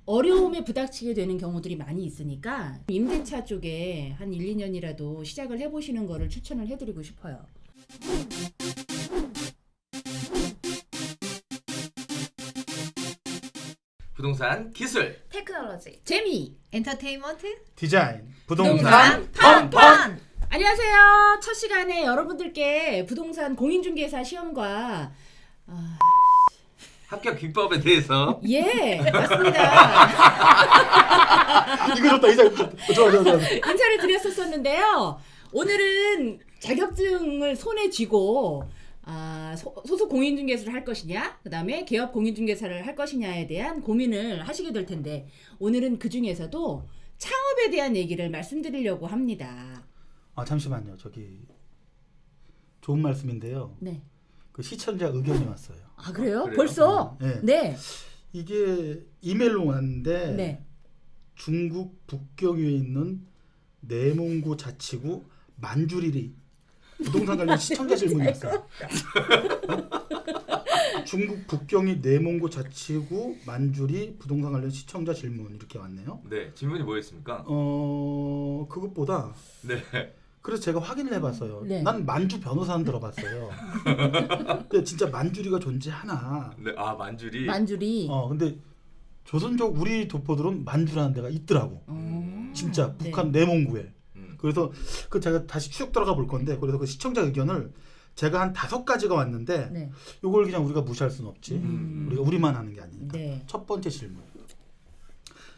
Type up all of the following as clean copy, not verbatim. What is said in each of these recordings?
어려움에 부닥치게 되는 경우들이 많이 있으니까 임대차 쪽에 한 1, 2년이라도 시작을 해보시는 거를 추천을 해드리고 싶어요. 부동산 기술 테크놀로지, 재미! 엔터테인먼트, 디자인, 부동산 부동산 펀펀. 안녕하세요. 첫 시간에 여러분들께 부동산 공인중개사 시험과 합격 기법에 대해서 예, 맞습니다. 이거 좋다. 좋아. 인사를 드렸었는데요. 오늘은 자격증을 손에 쥐고 소속 공인중개사를 할 것이냐, 그 다음에 개업 공인중개사를 할 것이냐에 대한 고민을 하시게 될 텐데, 오늘은 그 중에서도 창업에 대한 얘기를 말씀드리려고 합니다. 잠시만요. 저기 좋은 말씀인데요. 네. 그 시청자 의견이 왔어요. 아, 그래요? 그래요? 벌써? 네. 네. 이게 이메일로 왔는데 네. 중국 북경에 있는 내몽고 자치구 만주리 부동산 관련 시청자 질문이 왔어요. 중국 북경이 내몽고 자치구 만주리 부동산 관련 시청자 질문 이렇게 왔네요. 네 질문이 뭐였습니까? 그것보다 네. 그래서 제가 확인을 해봤어요. 네. 난 만주 변호사는 들어봤어요. 근데 진짜 만주리가 존재하나? 네. 아 만주리. 만주리. 근데 조선족 우리 도포들은 만주라는 데가 있더라고. 진짜 네. 북한 내몽구에. 음. 그래서 그 제가 다시 쭉 들어가 볼 건데, 그래서 그 시청자 의견을 제가 한 5가지가 왔는데, 네. 이걸 그냥 우리가 무시할 수는 없지. 우리가 우리만 하는 게 아니니까. 네. 첫 번째 질문.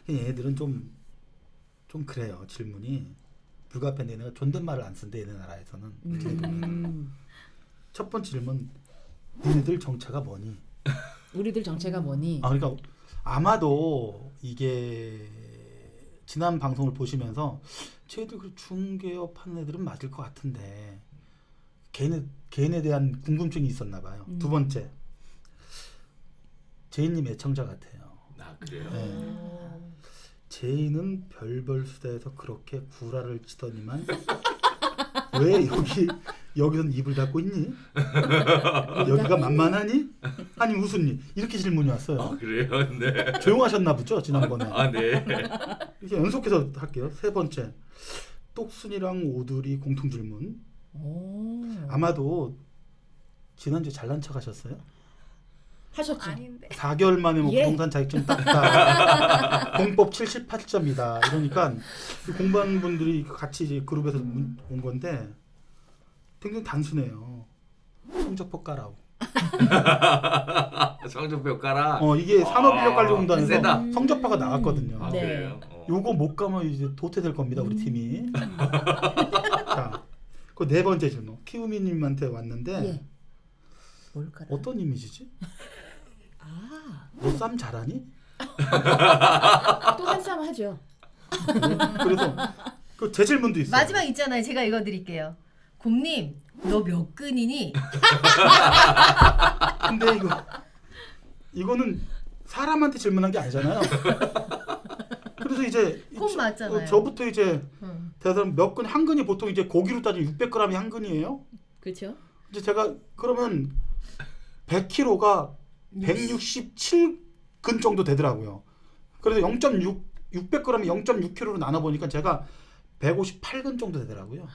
얘네들은 좀 그래요. 질문이 불가피한데 얘네가 존댓말을 안 쓴대, 얘네 나라에서는. 첫 번째 질문. 니네들 정체가 뭐니? 우리들 정체가 뭐니? 그러니까 아마도 이게 지난 방송을 보시면서 쟤들 그 중개업 하는 애들은 맞을 것 같은데 개인에 대한 궁금증이 있었나 봐요. 두 번째, 제이님 애청자 같아요. 아 그래요? 네. 제이는 별별 수다에서 그렇게 구라를 치더니만 왜 여기선 입을 닫고 있니? 여기가 만만하니? 아니 웃으니? 이렇게 질문이 왔어요. 아 그래요? 네. 조용하셨나 보죠 지난번에. 아 네. 이렇게 연속해서 할게요. 세 번째, 똑순이랑 오두리 공통 질문. 아마도 지난주에 잘난 척 하셨어요? 하셨죠? 아닌데. 4개월 만에 뭐 예. 부동산 자격증 땄다. 공법 78점이다. 이러니까 공부하는 분들이 같이 이제 그룹에서 온 건데 굉장히 단순해요. 성적표 까라고. 성적표 깔아. 이게 산업인력관리공단에서 세다. 성적표가 나왔거든요. 아 네. 그래요? 요거 못 가면 이제 도태될 겁니다. 우리 팀이. 자, 그 네 번째 질문. 키우미님한테 왔는데 예. 뭘까요? 어떤 이미지지? 너 쌈 잘하니? 또 한 싸움 하죠. 그래서 그 제 질문도 있어요. 마지막 있잖아요. 제가 읽어드릴게요. 곰님, 너 몇 근이니? 근데 이거는 사람한테 질문한 게 아니잖아요. 그래서 이제 콩 맞잖아요. 저부터 이제 응. 대사람 몇 근, 한 근이 보통 이제 고기로 따지면 600g이 한 근이에요. 그렇죠? 이제 제가 그러면 100kg가 167근 정도 되더라고요. 그래서 600g이 0.6kg로 나눠 보니까 제가 158근 정도 되더라고요.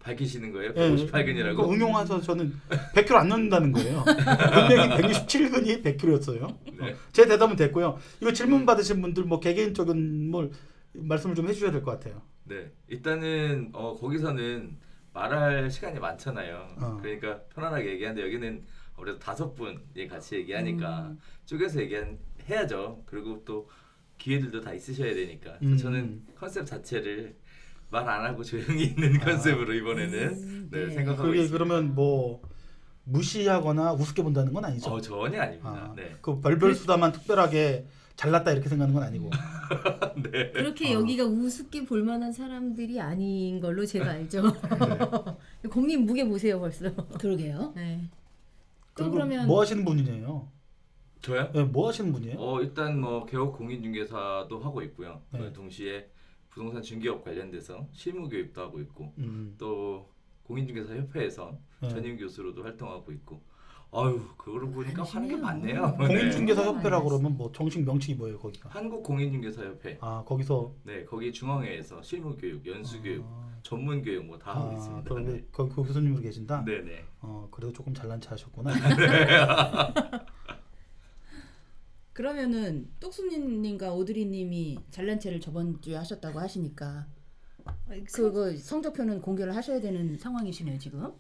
밝히시는 거예요? 예, 58근이라고? 그거 응용해서 저는 100kg 안 넣는다는 거예요. 분명히 167근이 100kg였어요. 네. 제 대답은 됐고요. 이거 질문 받으신 분들 뭐 개개인적인 말씀을 좀 해주셔야 될 것 같아요. 네. 일단은 거기서는 말할 시간이 많잖아요. 그러니까 편안하게 얘기하는데 여기는 아무래도 5분이 같이 얘기하니까 쪼개서 해야죠. 그리고 또 기회들도 다 있으셔야 되니까. 저는 컨셉 자체를 말 안 하고 조용히 있는 컨셉으로 이번에는 생각하고 그게 있습니다. 그러면 뭐 무시하거나 우습게 본다는 건 아니죠? 전혀 아닙니다. 네. 그 별별 수다만 특별하게 잘났다 이렇게 생각하는 건 아니고. 네. 그렇게 여기가 우습게 볼만한 사람들이 아닌 걸로 제가 알죠. 곰님 무게 보세요 벌써. 그러게요. 네. 또 그리고 그러면 뭐 하시는 분이에요? 저요? 네, 뭐 하시는 분이에요? 일단 뭐 개업 공인중개사도 하고 있고요. 네. 동시에 부동산 중개업 관련돼서 실무 교육도 하고 있고 또 공인중개사 협회에서 네. 전임 교수로도 활동하고 있고 아유 그거를 보니까 하는 게 많네요. 공인중개사 네. 협회라고 그러면 뭐 정식 명칭이 뭐예요 거기가? 한국공인중개사협회. 아 거기서 네 거기 중앙회에서 실무교육, 연수교육, 전문교육 뭐 다 하고 있습니다. 그럼 네. 거기 그 교수님으로 계신다? 네네. 그래도 조금 잘난 체 하셨구나. 그러면은 똑순님과 오드리님이 잘난 체를 저번 주에 하셨다고 하시니까 그거 성적표는 공개를 하셔야 되는 상황이시네요 지금.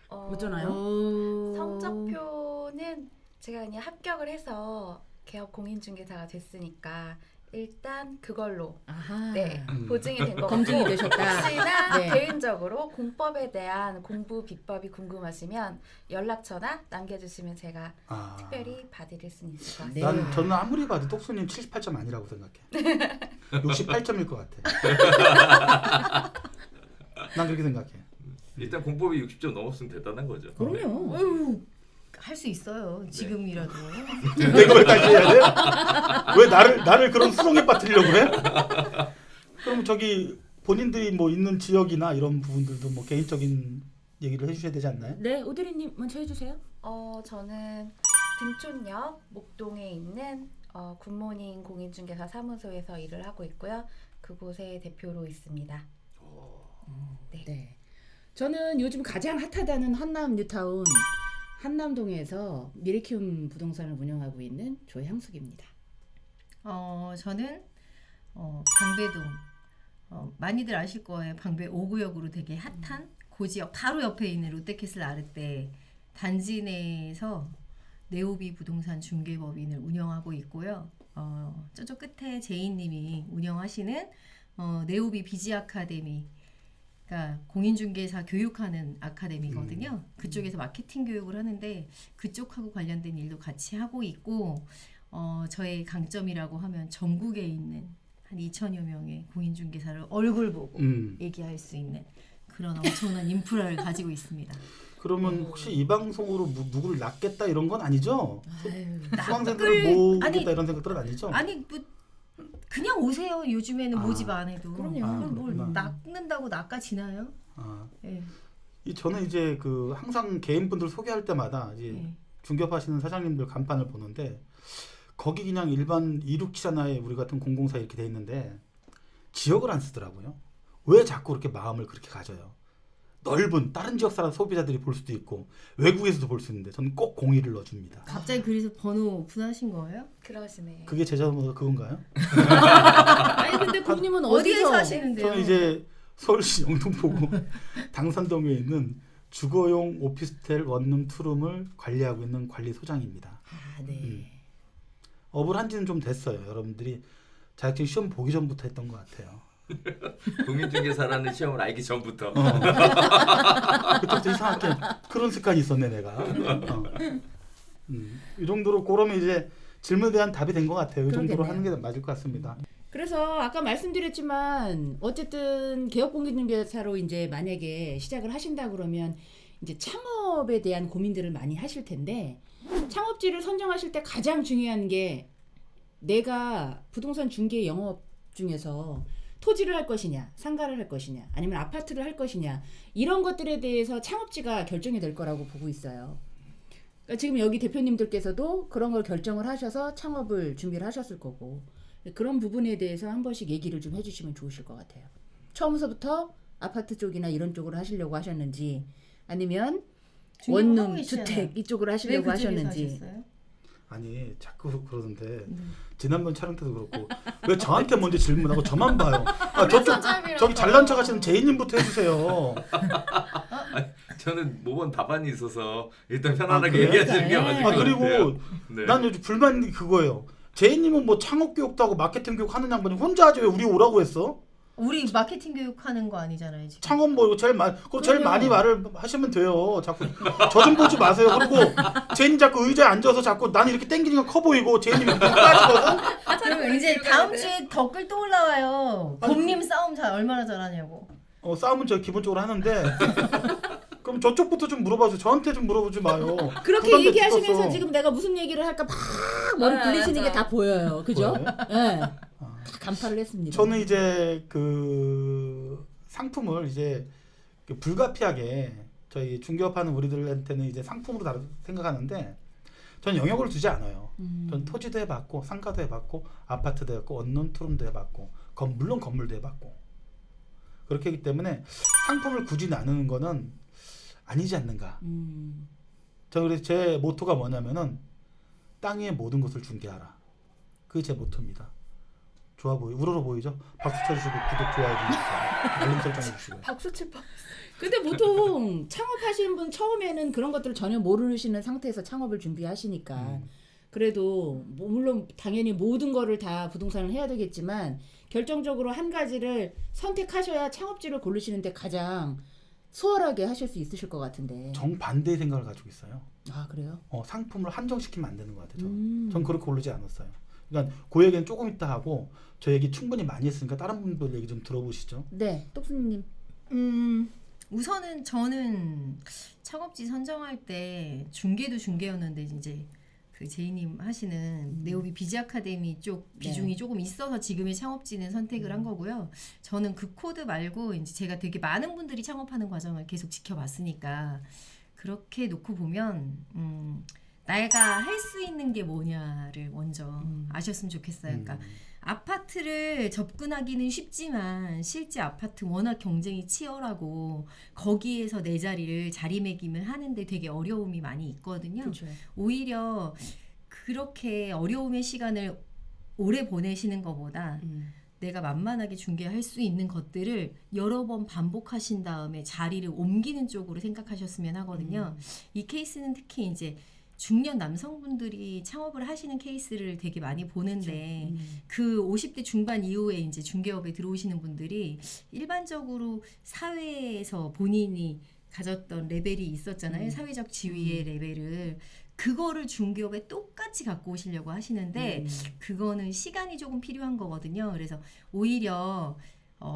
어쩌나요? 성적표는 제가 그냥 합격을 해서 개업 공인중개사가 됐으니까 일단 그걸로 아하. 네 보증이 된 거고 검증이 되셨다. 혹시나 네. 개인적으로 공법에 대한 공부 비법이 궁금하시면 연락처나 남겨주시면 제가 특별히 봐드릴 수 있을 것 네. 같습니다. 저는 아무리 봐도 똑수님 78점 아니라고 생각해. 68점일 것 같아. 난 그렇게 생각해. 일단 공법이 60점 넘었으면 대단한 거죠. 그럼요. 할 수 있어요. 지금이라도. 내가 왜 다시 해야 돼? 왜 나를 그런 수렁에 빠뜨리려고 해? 그럼 저기 본인들이 뭐 있는 지역이나 이런 부분들도 뭐 개인적인 얘기를 해주셔야 되지 않나요? 네, 오드리님 먼저 해주세요. 저는 등촌역 목동에 있는 굿모닝 공인중개사 사무소에서 일을 하고 있고요. 그곳의 대표로 있습니다. 네. 저는 요즘 가장 핫하다는 한남 뉴타운 한남동에서 미래키움 부동산을 운영하고 있는 조향숙입니다. 저는 방배동 많이들 아실 거예요. 방배 5구역으로 되게 핫한 고지역 바로 옆에 있는 롯데캐슬 아르떼 단지 내에서 네오비 부동산 중개법인을 운영하고 있고요. 저쪽 끝에 제이님이 운영하시는 네오비 비지 아카데미, 그러니까 공인중개사 교육하는 아카데미거든요. 그쪽에서 마케팅 교육을 하는데 그쪽하고 관련된 일도 같이 하고 있고, 저의 강점이라고 하면 전국에 있는 한 2,000여 명의 공인중개사를 얼굴 보고 얘기할 수 있는 그런 엄청난 인프라를 가지고 있습니다. 그러면 혹시 이 방송으로 누구를 낚겠다 이런 건 아니죠? 수강생들을 낚을- 모으겠다 이런 생각들은 아니죠? 아니 뭐 그냥 오세요. 요즘에는 모집 안 해도. 그럼요. 뭘 그렇구나. 낚는다고 낚아지나요? 예. 저는 이제 그 항상 개인분들 소개할 때마다 이제 예. 중개업하시는 사장님들 간판을 보는데 거기 그냥 일반 267하나에 우리 같은 공공사 이렇게 돼 있는데 지역을 안 쓰더라고요. 왜 자꾸 그렇게 마음을 그렇게 가져요? 넓은 다른 지역 사람 소비자들이 볼 수도 있고 외국에서도 볼 수 있는데 저는 꼭 01을 넣어줍니다. 갑자기 그래서 번호 오픈하신 거예요? 그러시네요. 그게 제 잘못 그건가요? 아니 근데 고님은 어디에서 어디서 하시는데요? 저는 이제 서울시 영등포구 당산동에 있는 주거용 오피스텔 원룸 투룸을 관리하고 있는 관리소장입니다. 아, 네. 업을 한 지는 좀 됐어요. 여러분들이 자격증 시험 보기 전부터 했던 것 같아요. 공인중개사라는 시험을 알기 전부터. 그때부터 이상하게 그런 습관이 있었네 내가. 이 정도로 그러면 이제 질문에 대한 답이 된 것 같아요. 이 정도로 그러겠네요. 하는 게 맞을 것 같습니다. 그래서 아까 말씀드렸지만 어쨌든 개업공인중개사로 이제 만약에 시작을 하신다 그러면 이제 창업에 대한 고민들을 많이 하실 텐데 창업지를 선정하실 때 가장 중요한 게 내가 부동산 중개 영업 중에서 토지를 할 것이냐, 상가를 할 것이냐, 아니면 아파트를 할 것이냐 이런 것들에 대해서 창업지가 결정이 될 거라고 보고 있어요. 그러니까 지금 여기 대표님들께서도 그런 걸 결정을 하셔서 창업을 준비를 하셨을 거고 그런 부분에 대해서 한 번씩 얘기를 좀 해주시면 좋으실 것 같아요. 처음서부터 아파트 쪽이나 이런 쪽으로 하시려고 하셨는지 아니면 원룸, 주택 이쪽으로 하시려고 하셨는지. 아니 자꾸 그러던데 지난번 촬영 때도 그렇고 왜 저한테 먼저 질문하고 저만 봐요. 저기 잘난 척 하시는 제이님부터 해주세요. 저는 모범 답안이 있어서 일단 편안하게 그래요? 얘기하시는 게 맞을 것 그리고 같아요. 네. 난 요즘 불만이 그거예요. 제이님은 뭐 창업 교육도 하고 마케팅 교육 하는 양반이 혼자 하지 왜 우리 오라고 했어? 우리 마케팅 교육하는 거 아니잖아요 지금. 창업 뭐 이거 제일 그럼요. 많이 말을 하시면 돼요. 자꾸 저 좀 보지 마세요. 그리고 제이님 자꾸 의자에 앉아서 자꾸 난 이렇게 땡기니까 커 보이고 제이님이 못 빠지거든. 그럼 이제 다음 주에 댓글 또 올라와요. 곰님 싸움 얼마나 잘하냐고. 싸움은 저 기본적으로 하는데 그럼 저쪽부터 좀 물어봐줘. 저한테 좀 물어보지 마요. 그렇게 부담돼 얘기하시면서 죽겠어. 지금 내가 무슨 얘기를 할까 막 머리 굴리시는 게 다 보여요. 그죠? 보여요? 네. 다 간파를 했습니다. 저는 이제 그 상품을 이제 불가피하게 저희 중개업하는 우리들한테는 이제 상품으로 생각하는데 전 영역을 두지 않아요. 전 토지도 해봤고 상가도 해봤고 아파트도 해봤고 원룸 투룸도 해봤고 물론 건물도 해봤고 그렇게 하기 때문에 상품을 굳이 나누는 거는 아니지 않는가. 저 그래서 제 모토가 뭐냐면은 땅 위의 모든 것을 중개하라. 그게 제 모토입니다. 좋아 우러러 보이죠? 박수 쳐주시고 구독 좋아요 눌러주시고 알림 설정 해주시고요. 박수 칠 뻔. 근데 보통 창업하시는 분 처음에는 그런 것들을 전혀 모르시는 상태에서 창업을 준비하시니까 그래도 물론 당연히 모든 거를 다 부동산을 해야 되겠지만 결정적으로 한 가지를 선택하셔야 창업지를 고르시는데 가장 수월하게 하실 수 있으실 것 같은데. 정반대의 생각을 가지고 있어요. 아 그래요? 상품을 한정시키면 안 되는 것 같아요. 전 그렇게 고르지 않았어요. 그러니까 그 얘기는 조금 이따 하고 저 얘기 충분히 많이 했으니까 다른 분들 얘기 좀 들어보시죠. 네, 똑순님. 우선은 저는 창업지 선정할 때 중개도 중개였는데 이제 그 제이님 하시는 네오비 비즈 아카데미 쪽 비중이 조금 있어서 지금의 창업지는 선택을 한 거고요. 저는 그 코드 말고 이제 제가 되게 많은 분들이 창업하는 과정을 계속 지켜봤으니까 그렇게 놓고 보면 내가 할 수 있는 게 뭐냐를 먼저 아셨으면 좋겠어요. 그러니까 아파트를 접근하기는 쉽지만 실제 아파트 워낙 경쟁이 치열하고 거기에서 내 자리를 자리매김을 하는데 되게 어려움이 많이 있거든요. 그렇죠. 오히려 그렇게 어려움의 시간을 오래 보내시는 것보다 내가 만만하게 중개할 수 있는 것들을 여러 번 반복하신 다음에 자리를 옮기는 쪽으로 생각하셨으면 하거든요. 이 케이스는 특히 이제 중년 남성분들이 창업을 하시는 케이스를 되게 많이 보는데 그 50대 중반 이후에 이제 중개업에 들어오시는 분들이 일반적으로 사회에서 본인이 가졌던 레벨이 있었잖아요. 사회적 지위의 레벨을 그거를 중개업에 똑같이 갖고 오시려고 하시는데 그거는 시간이 조금 필요한 거거든요. 그래서 오히려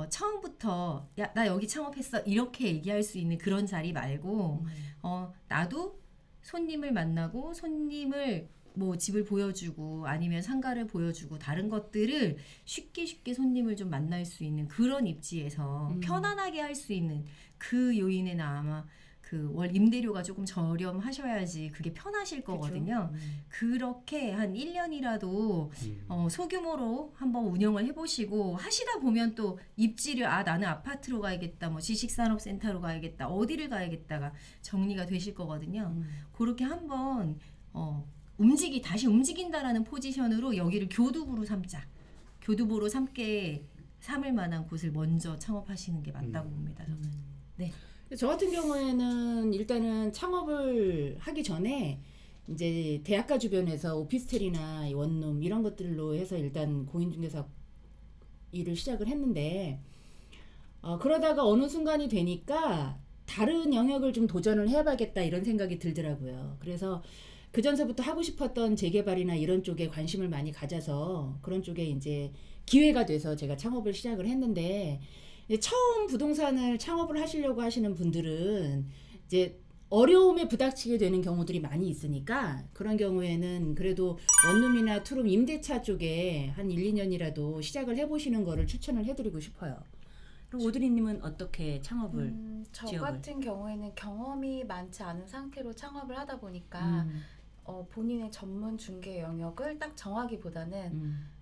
처음부터 야, 나 여기 창업했어 이렇게 얘기할 수 있는 그런 자리 말고 나도 손님을 만나고 손님을 뭐 집을 보여주고 아니면 상가를 보여주고 다른 것들을 쉽게 손님을 좀 만날 수 있는 그런 입지에서 편안하게 할 수 있는 그 요인에는 아마 그 월 임대료가 조금 저렴하셔야지 그게 편하실 거거든요. 그렇게 한 1년이라도 소규모로 한번 운영을 해보시고 하시다 보면 또 입지를 나는 아파트로 가야겠다, 뭐 지식산업센터로 가야겠다, 어디를 가야겠다가 정리가 되실 거거든요. 그렇게 한번 다시 움직인다라는 포지션으로 여기를 교두보로 삼을 만한 곳을 먼저 창업하시는 게 맞다고 봅니다. 저는. 네. 저 같은 경우에는 일단은 창업을 하기 전에 이제 대학가 주변에서 오피스텔이나 원룸 이런 것들로 해서 일단 공인중개사 일을 시작을 했는데 그러다가 어느 순간이 되니까 다른 영역을 좀 도전을 해봐야겠다 이런 생각이 들더라고요. 그래서 그 전서부터 하고 싶었던 재개발이나 이런 쪽에 관심을 많이 가져서 그런 쪽에 이제 기회가 돼서 제가 창업을 시작을 했는데 처음 부동산을 창업을 하시려고 하시는 분들은 이제 어려움에 부닥치게 되는 경우들이 많이 있으니까 그런 경우에는 그래도 원룸이나 투룸 임대차 쪽에 한 1, 2년이라도 시작을 해보시는 거를 추천을 해드리고 싶어요. 그럼 오드리님은 어떻게 창업을 저 지역을? 같은 경우에는 경험이 많지 않은 상태로 창업을 하다 보니까 본인의 전문 중개 영역을 딱 정하기보다는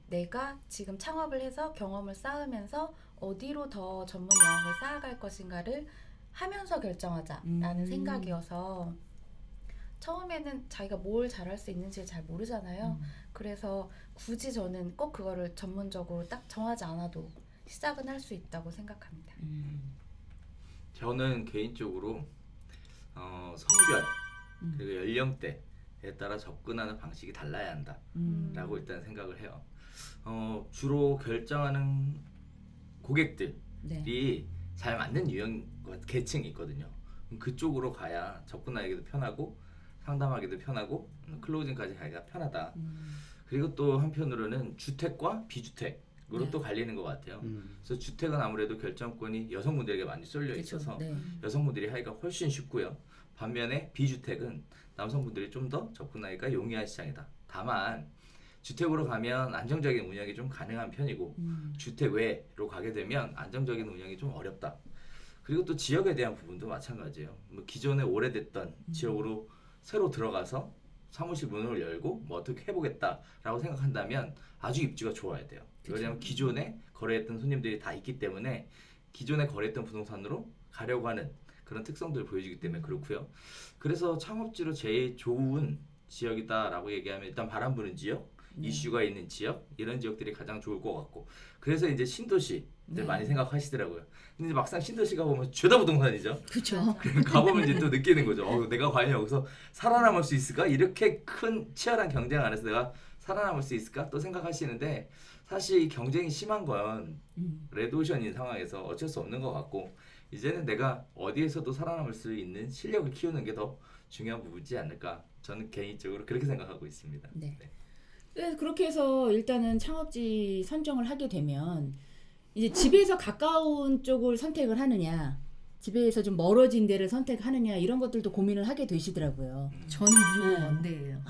내가 지금 창업을 해서 경험을 쌓으면서 어디로 더 전문 영역을 쌓아갈 것인가를 하면서 결정하자라는 생각이어서 처음에는 자기가 뭘 잘할 수 있는지 잘 모르잖아요. 그래서 굳이 저는 꼭 그거를 전문적으로 딱 정하지 않아도 시작은 할 수 있다고 생각합니다. 저는 개인적으로 성별 그리고 연령대에 따라 접근하는 방식이 달라야 한다라고 일단 생각을 해요. 주로 결정하는 고객들이 잘 맞는 유형 계층이 있거든요. 그쪽으로 가야 접근하기도 편하고 상담하기도 편하고 클로징까지 가기가 편하다. 그리고 또 한편으로는 주택과 비주택으로 또 갈리는 것 같아요. 그래서 주택은 아무래도 결정권이 여성분들에게 많이 쏠려 있어서 여성분들이 하기가 훨씬 쉽고요. 반면에 비주택은 남성분들이 좀 더 접근하기가 용이한 시장이다. 다만 주택으로 가면 안정적인 운영이 좀 가능한 편이고 주택 외로 가게 되면 안정적인 운영이 좀 어렵다. 그리고 또 지역에 대한 부분도 마찬가지예요. 뭐 기존에 오래됐던 지역으로 새로 들어가서 사무실 문을 열고 뭐 어떻게 해보겠다라고 생각한다면 아주 입지가 좋아야 돼요. 왜냐하면 기존에 거래했던 손님들이 다 있기 때문에 기존에 거래했던 부동산으로 가려고 하는 그런 특성들을 보여주기 때문에 그렇고요. 그래서 창업지로 제일 좋은 지역이다라고 얘기하면 일단 바람 부는 지역, 이슈가 있는 지역 이런 지역들이 가장 좋을 것 같고 그래서 이제 신도시들 많이 생각하시더라고요. 근데 이제 막상 신도시가 보면 죄다 부동산이죠. 그렇죠. 가보면 이제 또 느끼는 거죠. 내가 과연 여기서 살아남을 수 있을까? 이렇게 큰 치열한 경쟁 안에서 내가 살아남을 수 있을까? 또 생각하시는데 사실 이 경쟁이 심한 건 레드오션인 상황에서 어쩔 수 없는 것 같고 이제는 내가 어디에서도 살아남을 수 있는 실력을 키우는 게 더 중요한 부분이지 않을까? 저는 개인적으로 그렇게 생각하고 있습니다. 네. 그렇게 해서 일단은 창업지 선정을 하게 되면 이제 집에서 가까운 쪽을 선택을 하느냐 집에서 좀 멀어진 데를 선택하느냐 이런 것들도 고민을 하게 되시더라고요. 저는 무조건 원대예요.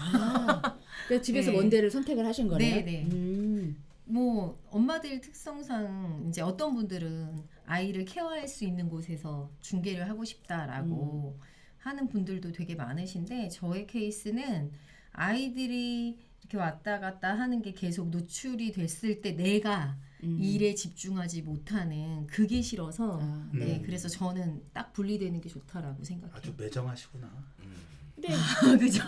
그래서 집에서 네. 먼 데를 선택을 하신 거네요. 네네. 뭐 엄마들 특성상 이제 어떤 분들은 아이를 케어할 수 있는 곳에서 중개를 하고 싶다라고 하는 분들도 되게 많으신데 저의 케이스는 아이들이 이렇게 왔다 갔다 하는 게 계속 노출이 됐을 때 내가 일에 집중하지 못하는 그게 싫어서 네, 그래서 저는 딱 분리되는 게 좋다라고 생각해요. 아주 매정하시구나. 근데 그죠?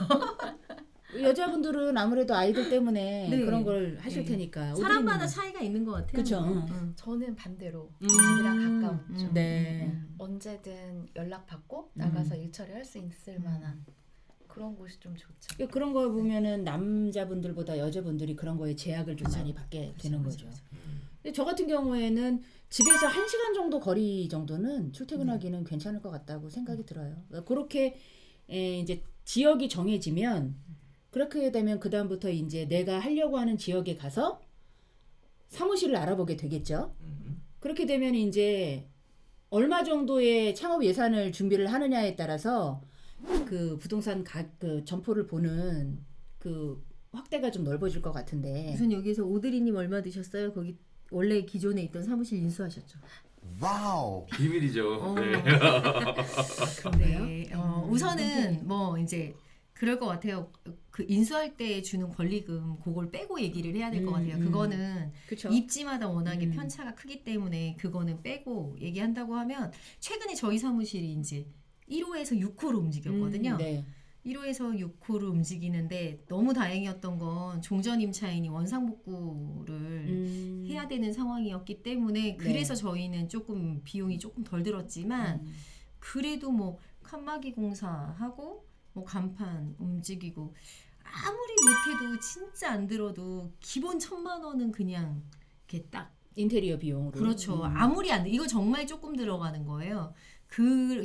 여자분들은 아무래도 아이들 때문에 네. 그런 걸 하실 네. 테니까 사람마다 차이가 있는 것 같아요. 그쵸. 저는 반대로 집이랑 가까운 쪽. 네. 언제든 연락받고 나가서 일 처리할 수 있을 만한 그런 곳이 좀 좋죠. 그런 거 보면은 남자분들보다 여자분들이 그런 거에 제약을 좀 많이 받게 되는 거죠. 근데 저 같은 경우에는 집에서 1시간 정도 거리 정도는 출퇴근하기는 괜찮을 것 같다고 생각이 들어요. 그렇게 이제 지역이 정해지면 그렇게 되면 그 다음부터 이제 내가 하려고 하는 지역에 가서 사무실을 알아보게 되겠죠. 그렇게 되면 이제 얼마 정도의 창업 예산을 준비를 하느냐에 따라서 그 부동산 그 점포를 보는 그 확대가 좀 넓어질 것 같은데. 우선 여기서 오드리님 얼마 드셨어요? 거기 원래 기존에 있던 사무실 인수하셨죠? 와우. 비밀이죠. 네. 네. 우선은 뭐 이제 그럴 것 같아요. 그 인수할 때 주는 권리금 그걸 빼고 얘기를 해야 될 것 같아요. 그거는 그쵸? 입지마다 워낙에 편차가 크기 때문에 그거는 빼고 얘기한다고 하면 최근에 저희 사무실이 이제 1호에서 6호로 움직였거든요. 네. 1호에서 6호로 움직이는데 너무 다행이었던 건 종전 임차인이 원상복구를 해야 되는 상황이었기 때문에 그래서 저희는 조금 비용이 조금 덜 들었지만 그래도 뭐 칸막이 공사하고 뭐 간판 움직이고 아무리 못해도 진짜 안 들어도 기본 1,000만 원은 그냥 이렇게 딱 인테리어 비용으로. 그렇죠. 아무리 안 돼. 이거 정말 조금 들어가는 거예요.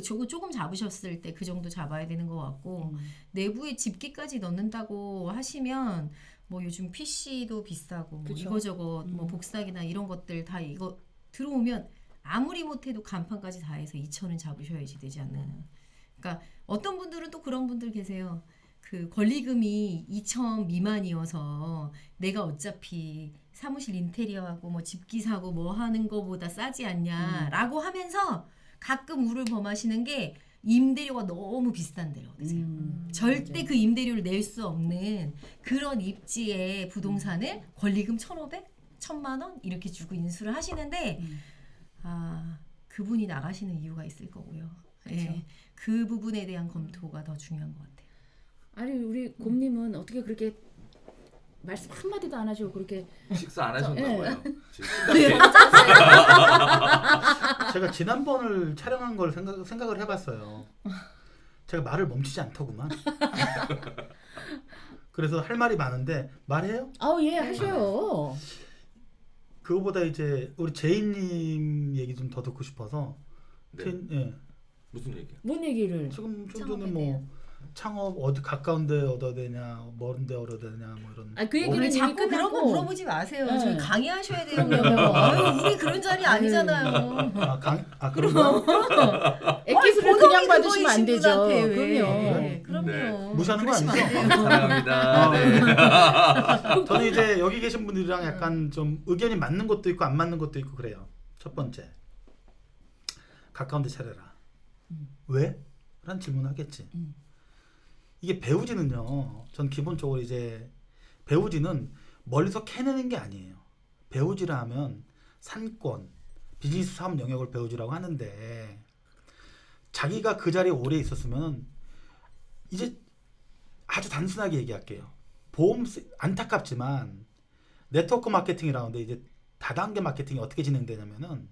저거 조금 잡으셨을 때 그 정도 잡아야 되는 것 같고 내부에 집기까지 넣는다고 하시면 뭐 요즘 PC도 비싸고 뭐 그쵸. 이거저거 뭐 복사기나 이런 것들 다 이거 들어오면 아무리 못해도 간판까지 다 해서 2,000은 잡으셔야지 되지 않나. 그러니까 어떤 분들은 또 그런 분들 계세요. 그 권리금이 2,000 미만이어서 내가 어차피 사무실 인테리어하고 뭐 집기 사고 뭐 하는 거보다 싸지 않냐라고 하면서 가끔 우를 범하시는 게 임대료가 너무 비싼 데로 오세요. 절대 맞아요. 그 임대료를 낼 수 없는 그런 입지의 부동산을 권리금 1,500, 1,000만 원 이렇게 주고 인수를 하시는데 그분이 나가시는 이유가 있을 거고요. 예, 그 부분에 대한 검토가 더 중요한 것 같아요. 아니 우리 곰님은 어떻게 그렇게 말씀 한마디도 안 하시고 그렇게 식사 안 하셨나 네. 봐요. 제가 지난번을 촬영한 걸 생각을 해봤어요. 제가 말을 멈추지 않더구만. 그래서 할 말이 많은데 말해요? 예 하셔요. 그거보다 이제 우리 제이님 얘기 좀 더 듣고 싶어서. 네. 예. 무슨 얘기야? 뭔 얘기를? 지금 좀 전에 창업에 뭐 창업 어디 가까운데 얻어야 되냐, 먼데 얻어야 되냐 뭐 이런. 그 얘기는 오늘 이미 자꾸 그런 거 끝났고. 물어보지 마세요. 네. 저희 강의하셔야 되는데요. 아유, 우리 그런 자리 아니잖아요. 그런가? 액기스를 그냥 받으시면 안 되죠. 그럼요. 그럼요. 그럼요. 네. 무시하는 거 그러시면 아니죠? 안 돼요. 사랑합니다. 네. 저는 이제 여기 계신 분들이랑 약간 좀 의견이 맞는 것도 있고 안 맞는 것도 있고 그래요. 첫 번째, 가까운 데 차려라. 왜? 라는 질문을 하겠지. 이게 배우지는요. 전 기본적으로 이제 배우지는 멀리서 캐내는 게 아니에요. 배우지라 하면 산권, 비즈니스 사업 영역을 배우지라고 하는데 자기가 그 자리에 오래 있었으면 이제 아주 단순하게 얘기할게요. 안타깝지만 네트워크 마케팅이라는데 이제 다단계 마케팅이 어떻게 진행되냐면은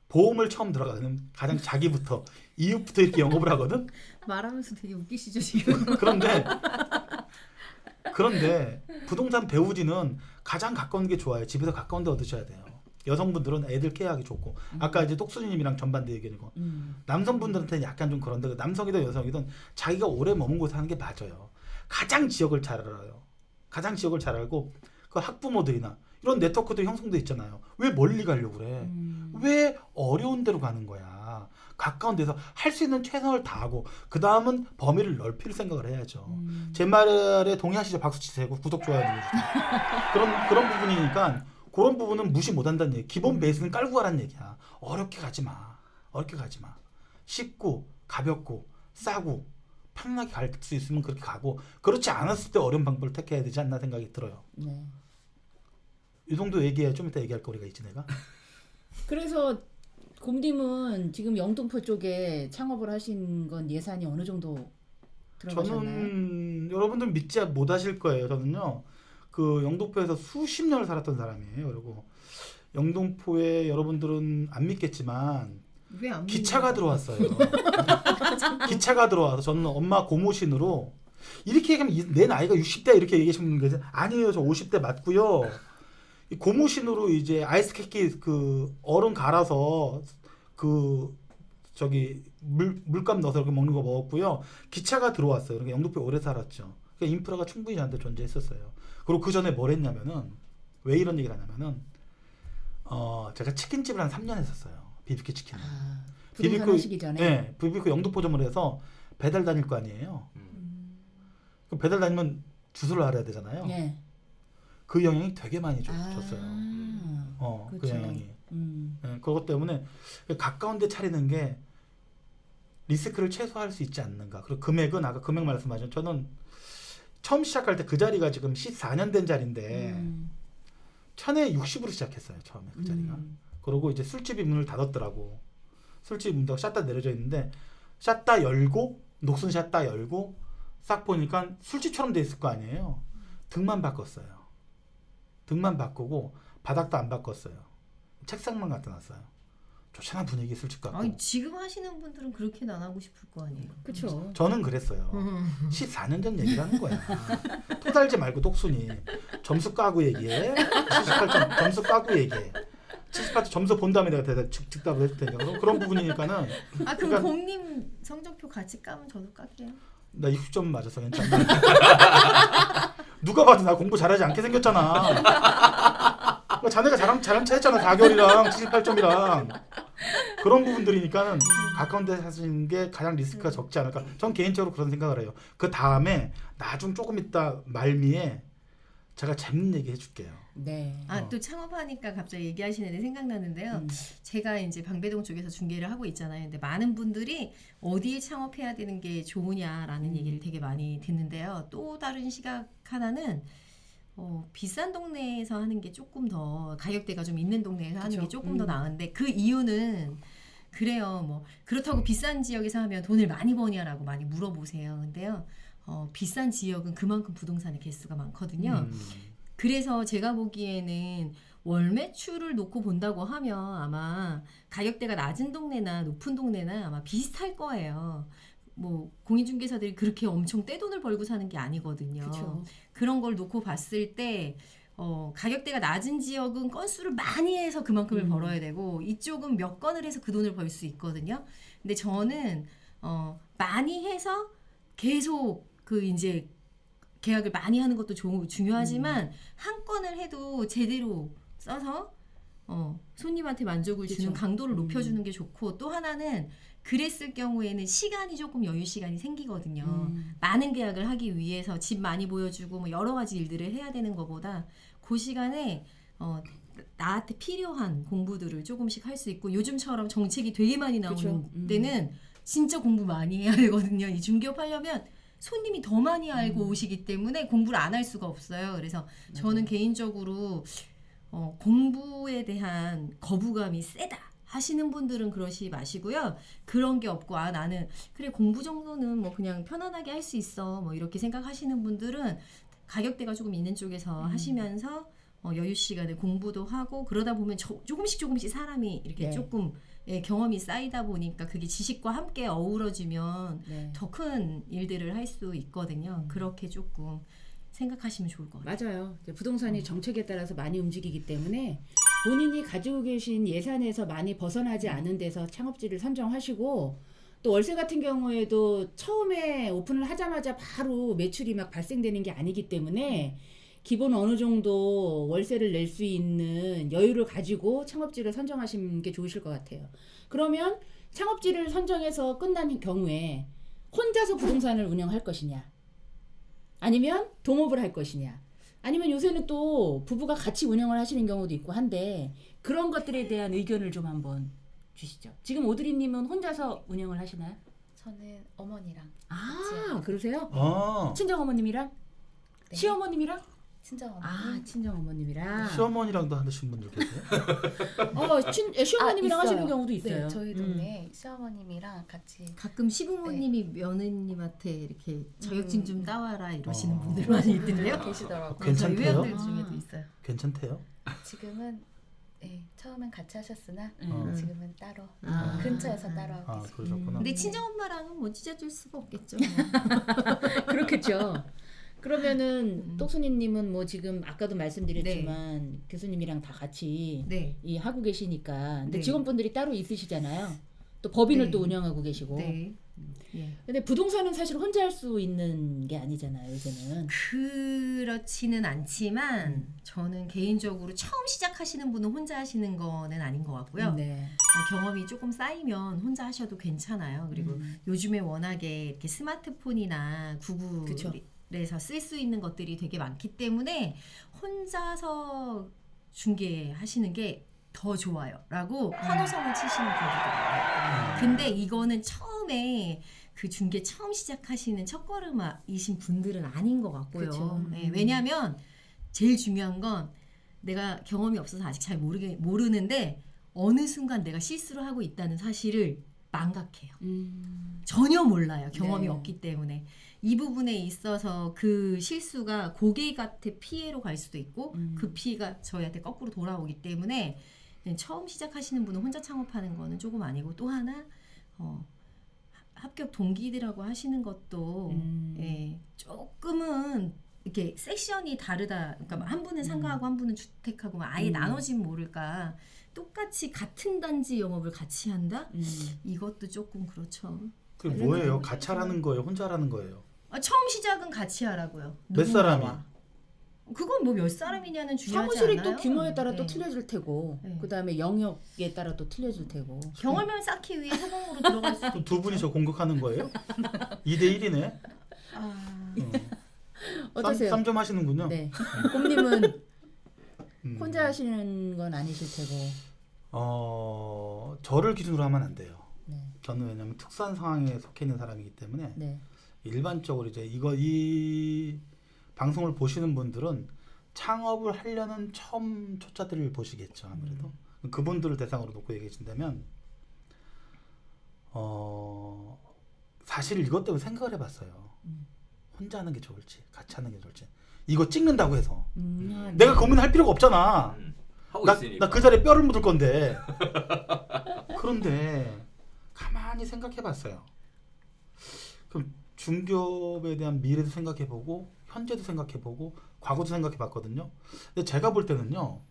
보험을 처음 들어가면 가장 자기부터 이웃부터 이렇게 영업을 하거든. 말하면서 되게 웃기시죠 지금. 그런데 부동산 배우지는 가장 가까운 게 좋아요. 집에서 가까운 데 얻으셔야 돼요. 여성분들은 애들 케어하기 좋고 아까 이제 똑순이님이랑 전반대 얘기고 남성분들한테는 약간 좀 그런데 남성이든 여성이든 자기가 오래 머문 곳에 하는 게 맞아요. 가장 지역을 잘 알아요. 가장 지역을 잘 알고 그 학부모들이나 이런 네트워크도 형성돼 있잖아요. 왜 멀리 가려고 그래? 왜 어려운 데로 가는 거야? 가까운 데서 할 수 있는 최선을 다하고 그 다음은 범위를 넓힐 생각을 해야죠. 제 말에 동의하시죠? 박수 치세요. 구독 좋아요 눌러주세요. 그런 부분이니까 그런 부분은 무시 못한다는 얘기. 기본 베이스는 깔고 가라는 얘기야. 어렵게 가지 마. 어렵게 가지 마. 쉽고 가볍고 싸고 편하게 갈 수 있으면 그렇게 가고 그렇지 않았을 때 어려운 방법을 택해야 되지 않나 생각이 들어요. 네. 이 정도 얘기해 좀 이따 얘기할 거리가 있지 내가. 그래서 곰님은 지금 영등포 쪽에 창업을 하신 건 예산이 어느 정도 들어가셨나요? 저는 여러분들 믿지 못하실 거예요. 저는요 그 영등포에서 수십 년을 살았던 사람이에요. 그리고 영등포에 여러분들은 안 믿겠지만 왜 안 기차가 들어왔어요. 기차가 들어와서 저는 엄마 고모신으로 이렇게 얘기하면 내 나이가 60대 이렇게 얘기하시는 게 아니에요. 저 50대 맞고요. 이 고무신으로 이제 아이스케이크 그 얼음 갈아서 그 저기 물감 넣어서 이렇게 먹는 거 먹었고요. 기차가 들어왔어요. 그러니까 영등포에 오래 살았죠. 그러니까 인프라가 충분히 저한테 존재했었어요. 그리고 그 전에 뭘 했냐면은 왜 이런 얘기를 하냐면은 제가 치킨집을 한 3년 했었어요. BBQ 치킨을. 부동산 하시기 전에. 네, BBQ 영등포점을 해서 배달 다닐 거 아니에요. 그럼 배달 다니면 주소를 알아야 되잖아요. 네. 그 영향이 되게 많이 줬어요. 그 그렇죠. 영향이. 네, 그것 때문에 가까운 데 차리는 게 리스크를 최소화할 수 있지 않는가. 그리고 금액은 아까 금액 말씀하신 저는 처음 시작할 때 그 자리가 지금 14년 된 자리인데 1060으로 시작했어요. 처음에 그 자리가. 그러고 이제 술집이 문을 닫았더라고. 술집 문 닫고 샷다 내려져 있는데 샷다 열고 녹슨 샷다 열고 싹 보니까 술집처럼 돼 있을 거 아니에요. 등만 바꿨어요. 등만 바꾸고 바닥도 안 바꿨어요. 책상만 갖다 놨어요. 좋잖아 분위기 술집 같고. 아니 지금 하시는 분들은 그렇게는 안 하고 싶을 거 아니에요. 그렇죠. 저는 그랬어요. 14년 전 얘기라는 거야. 토달지 말고 독순이 점수 까고 얘기해. 78점 점수 까고 얘기해. 78점 점수 본 다음에 내가 즉답을 해줄 테니까 그런 부분이니까는. 아 그럼 그러니까, 곰님 성적표 같이 까면 저도 깎게요. 나 60점 맞아서 괜찮나? 누가 봐도 나 공부 잘하지 않게 생겼잖아. 자네가 잘한 차 했잖아. 4개월이랑 78점이랑 그런 부분들이니까는 가까운 데 사시는 게 가장 리스크가 적지 않을까. 전 개인적으로 그런 생각을 해요. 그 다음에 나중 조금 있다 말미에 제가 재밌는 얘기 해줄게요. 네. 또 창업하니까 갑자기 얘기하시는데 생각나는데요. 제가 이제 방배동 쪽에서 중개를 하고 있잖아요. 근데 많은 분들이 어디에 창업해야 되는 게 좋으냐라는 얘기를 되게 많이 듣는데요. 또 다른 시각 하나는 비싼 동네에서 하는 게 조금 더 가격대가 좀 있는 동네에서 하는 게 조금 더 나은데 그 이유는 그래요. 뭐 그렇다고 비싼 지역에서 하면 돈을 많이 버냐라고 많이 물어보세요. 근데요. 비싼 지역은 그만큼 부동산의 개수가 많거든요. 그래서 제가 보기에는 월 매출을 놓고 본다고 하면 아마 가격대가 낮은 동네나 높은 동네나 아마 비슷할 거예요. 뭐 공인중개사들이 그렇게 엄청 떼돈을 벌고 사는 게 아니거든요. 그쵸. 그런 걸 놓고 봤을 때 가격대가 낮은 지역은 건수를 많이 해서 그만큼을 벌어야 되고 이쪽은 몇 건을 해서 그 돈을 벌 수 있거든요. 근데 저는 많이 해서 계속 그 이제 계약을 많이 하는 것도 중요하지만 한 건을 해도 제대로 써서 손님한테 만족을 주는 강도를 높여주는 게 좋고 또 하나는 그랬을 경우에는 시간이 조금 여유 시간이 생기거든요. 많은 계약을 하기 위해서 집 많이 보여주고 뭐 여러 가지 일들을 해야 되는 것보다 그 시간에 나한테 필요한 공부들을 조금씩 할 수 있고 요즘처럼 정책이 되게 많이 나오는 그쵸. 때는 진짜 공부 많이 해야 되거든요. 이 중개업 하려면 손님이 더 많이 알고 오시기 때문에 공부를 안 할 수가 없어요. 그래서 저는 개인적으로 공부에 대한 거부감이 세다 하시는 분들은 그러시 마시고요. 그런 게 없고 나는 그래 공부 정도는 뭐 그냥 편안하게 할 수 있어 뭐 이렇게 생각하시는 분들은 가격대가 조금 있는 쪽에서 하시면서 여유 시간에 공부도 하고 그러다 보면 조금씩 사람이 이렇게 네. 조금 경험이 쌓이다 보니까 그게 지식과 함께 어우러지면 네. 더 큰 일들을 할 수 있거든요. 그렇게 조금 생각하시면 좋을 것 같아요. 맞아요. 이제 부동산이 정책에 따라서 많이 움직이기 때문에 본인이 가지고 계신 예산에서 많이 벗어나지 않은 데서 창업지를 선정하시고 또 월세 같은 경우에도 처음에 오픈을 하자마자 바로 매출이 막 발생되는 게 아니기 때문에 기본 어느 정도 월세를 낼 수 있는 여유를 가지고 창업지를 선정하시는 게 좋으실 것 같아요. 그러면 창업지를 선정해서 끝난 경우에 혼자서 부동산을 운영할 것이냐 아니면 동업을 할 것이냐 아니면 요새는 또 부부가 같이 운영을 하시는 경우도 있고 한데 그런 것들에 대한 의견을 좀 한번 주시죠. 지금 오드리님은 혼자서 운영을 하시나요? 저는 어머니랑 아 그러세요? 아, 친정 어머님이랑 네. 시어머님이랑 친정 어머니. 아 친정 어머님이랑 시어머니랑도 하시는 분들 계세요? 시어머님이랑 아, 있어요. 하시는 경우도 있어요. 네, 저희 동네에 시어머님이랑 같이 가끔 시부모님이 며느님한테 이렇게 자격증 좀 따와라 이러시는 어. 분들 많이 있던데요. 계시더라고요. 저희 괜찮대요? 회원들 중에도 있어요. 괜찮대요? 지금은 처음엔 같이 하셨으나 어. 지금은 따로 아. 근처에서 따로 하고 아, 계세요. 그러셨구나. 근데 친정 엄마랑은 뭐 찢어질 수가 없겠죠. 그렇겠죠. 그러면은 똑순이님은 뭐 지금 아까도 말씀드렸지만 네. 교수님이랑 다 같이 네. 이 하고 계시니까 근데 네. 직원분들이 따로 있으시잖아요. 또 법인을 네. 또 운영하고 계시고. 네. 예. 근데 부동산은 사실 혼자 할 수 있는 게 아니잖아요. 요새는. 그렇지는 않지만 저는 개인적으로 처음 시작하시는 분은 혼자 하시는 거는 아닌 것 같고요. 네. 경험이 조금 쌓이면 혼자 하셔도 괜찮아요. 그리고 요즘에 워낙에 이렇게 스마트폰이나 그쵸. 구글에서 쓸 수 있는 것들이 되게 많기 때문에 혼자서 중개하시는 게 더 좋아요라고 환호성을 치시는 분들도 많아요. 근데 이거는 처음에 그 중개 처음 시작하시는 첫걸음이신 분들은 아닌 것 같고요. 그쵸. 네, 왜냐하면 제일 중요한 건 내가 경험이 없어서 아직 잘 모르는데 어느 순간 내가 실수를 하고 있다는 사실을 망각해요. 전혀 몰라요. 경험이 네. 없기 때문에. 이 부분에 있어서 그 실수가 고객한테 피해로 갈 수도 있고 그 피해가 저희한테 거꾸로 돌아오기 때문에 처음 시작하시는 분은 혼자 창업하는 거는 조금 아니고 또 하나 합격 동기들하고 하시는 것도 조금은 이렇게 섹션이 다르다. 그러니까 한 분은 상가하고 한 분은 주택하고 아예 나눠지면 모를까. 똑같이 같은 단지 영업을 같이 한다? 이것도 조금 그렇죠. 그게 뭐예요? 같이 하라는 거예요? 혼자 하라는 거예요? 처음 시작은 같이 하라고요. 몇 사람이? 그건 뭐 몇 사람이냐는 중요하지 사무실이 않아요. 또 규모에 따라 또 네. 틀려질 테고 네. 그다음에 영역에 따라 또 틀려질 테고 경험을 쌓기 위해 소공으로 들어갈 수도 또 두 분이서 공격하는 거예요? 2대 1이네. 어떠세요? 쌈 좀 하시는군요. 네. 곰님은 음. 혼자 하시는 건 아니실 테고 저를 기준으로 하면 안 돼요. 네. 저는 왜냐하면 특수한 상황에 속해 있는 사람이기 때문에 네. 일반적으로 이제 이 방송을 보시는 분들은 창업을 하려는 처음 초짜들을 보시겠죠. 아무래도 그분들을 대상으로 놓고 얘기해 준다면 사실 이것 때문에 생각을 해봤어요. 혼자 하는 게 좋을지 같이 하는 게 좋을지. 이거 찍는다고 해서 네. 내가 고민할 필요가 없잖아. 하고 있으니까. 나 그 자리에 뼈를 묻을 건데. 그런데 가만히 생각해봤어요. 그럼 중개업에 대한 미래도 생각해보고 현재도 생각해보고 과거도 생각해봤거든요. 근데 제가 볼 때는요.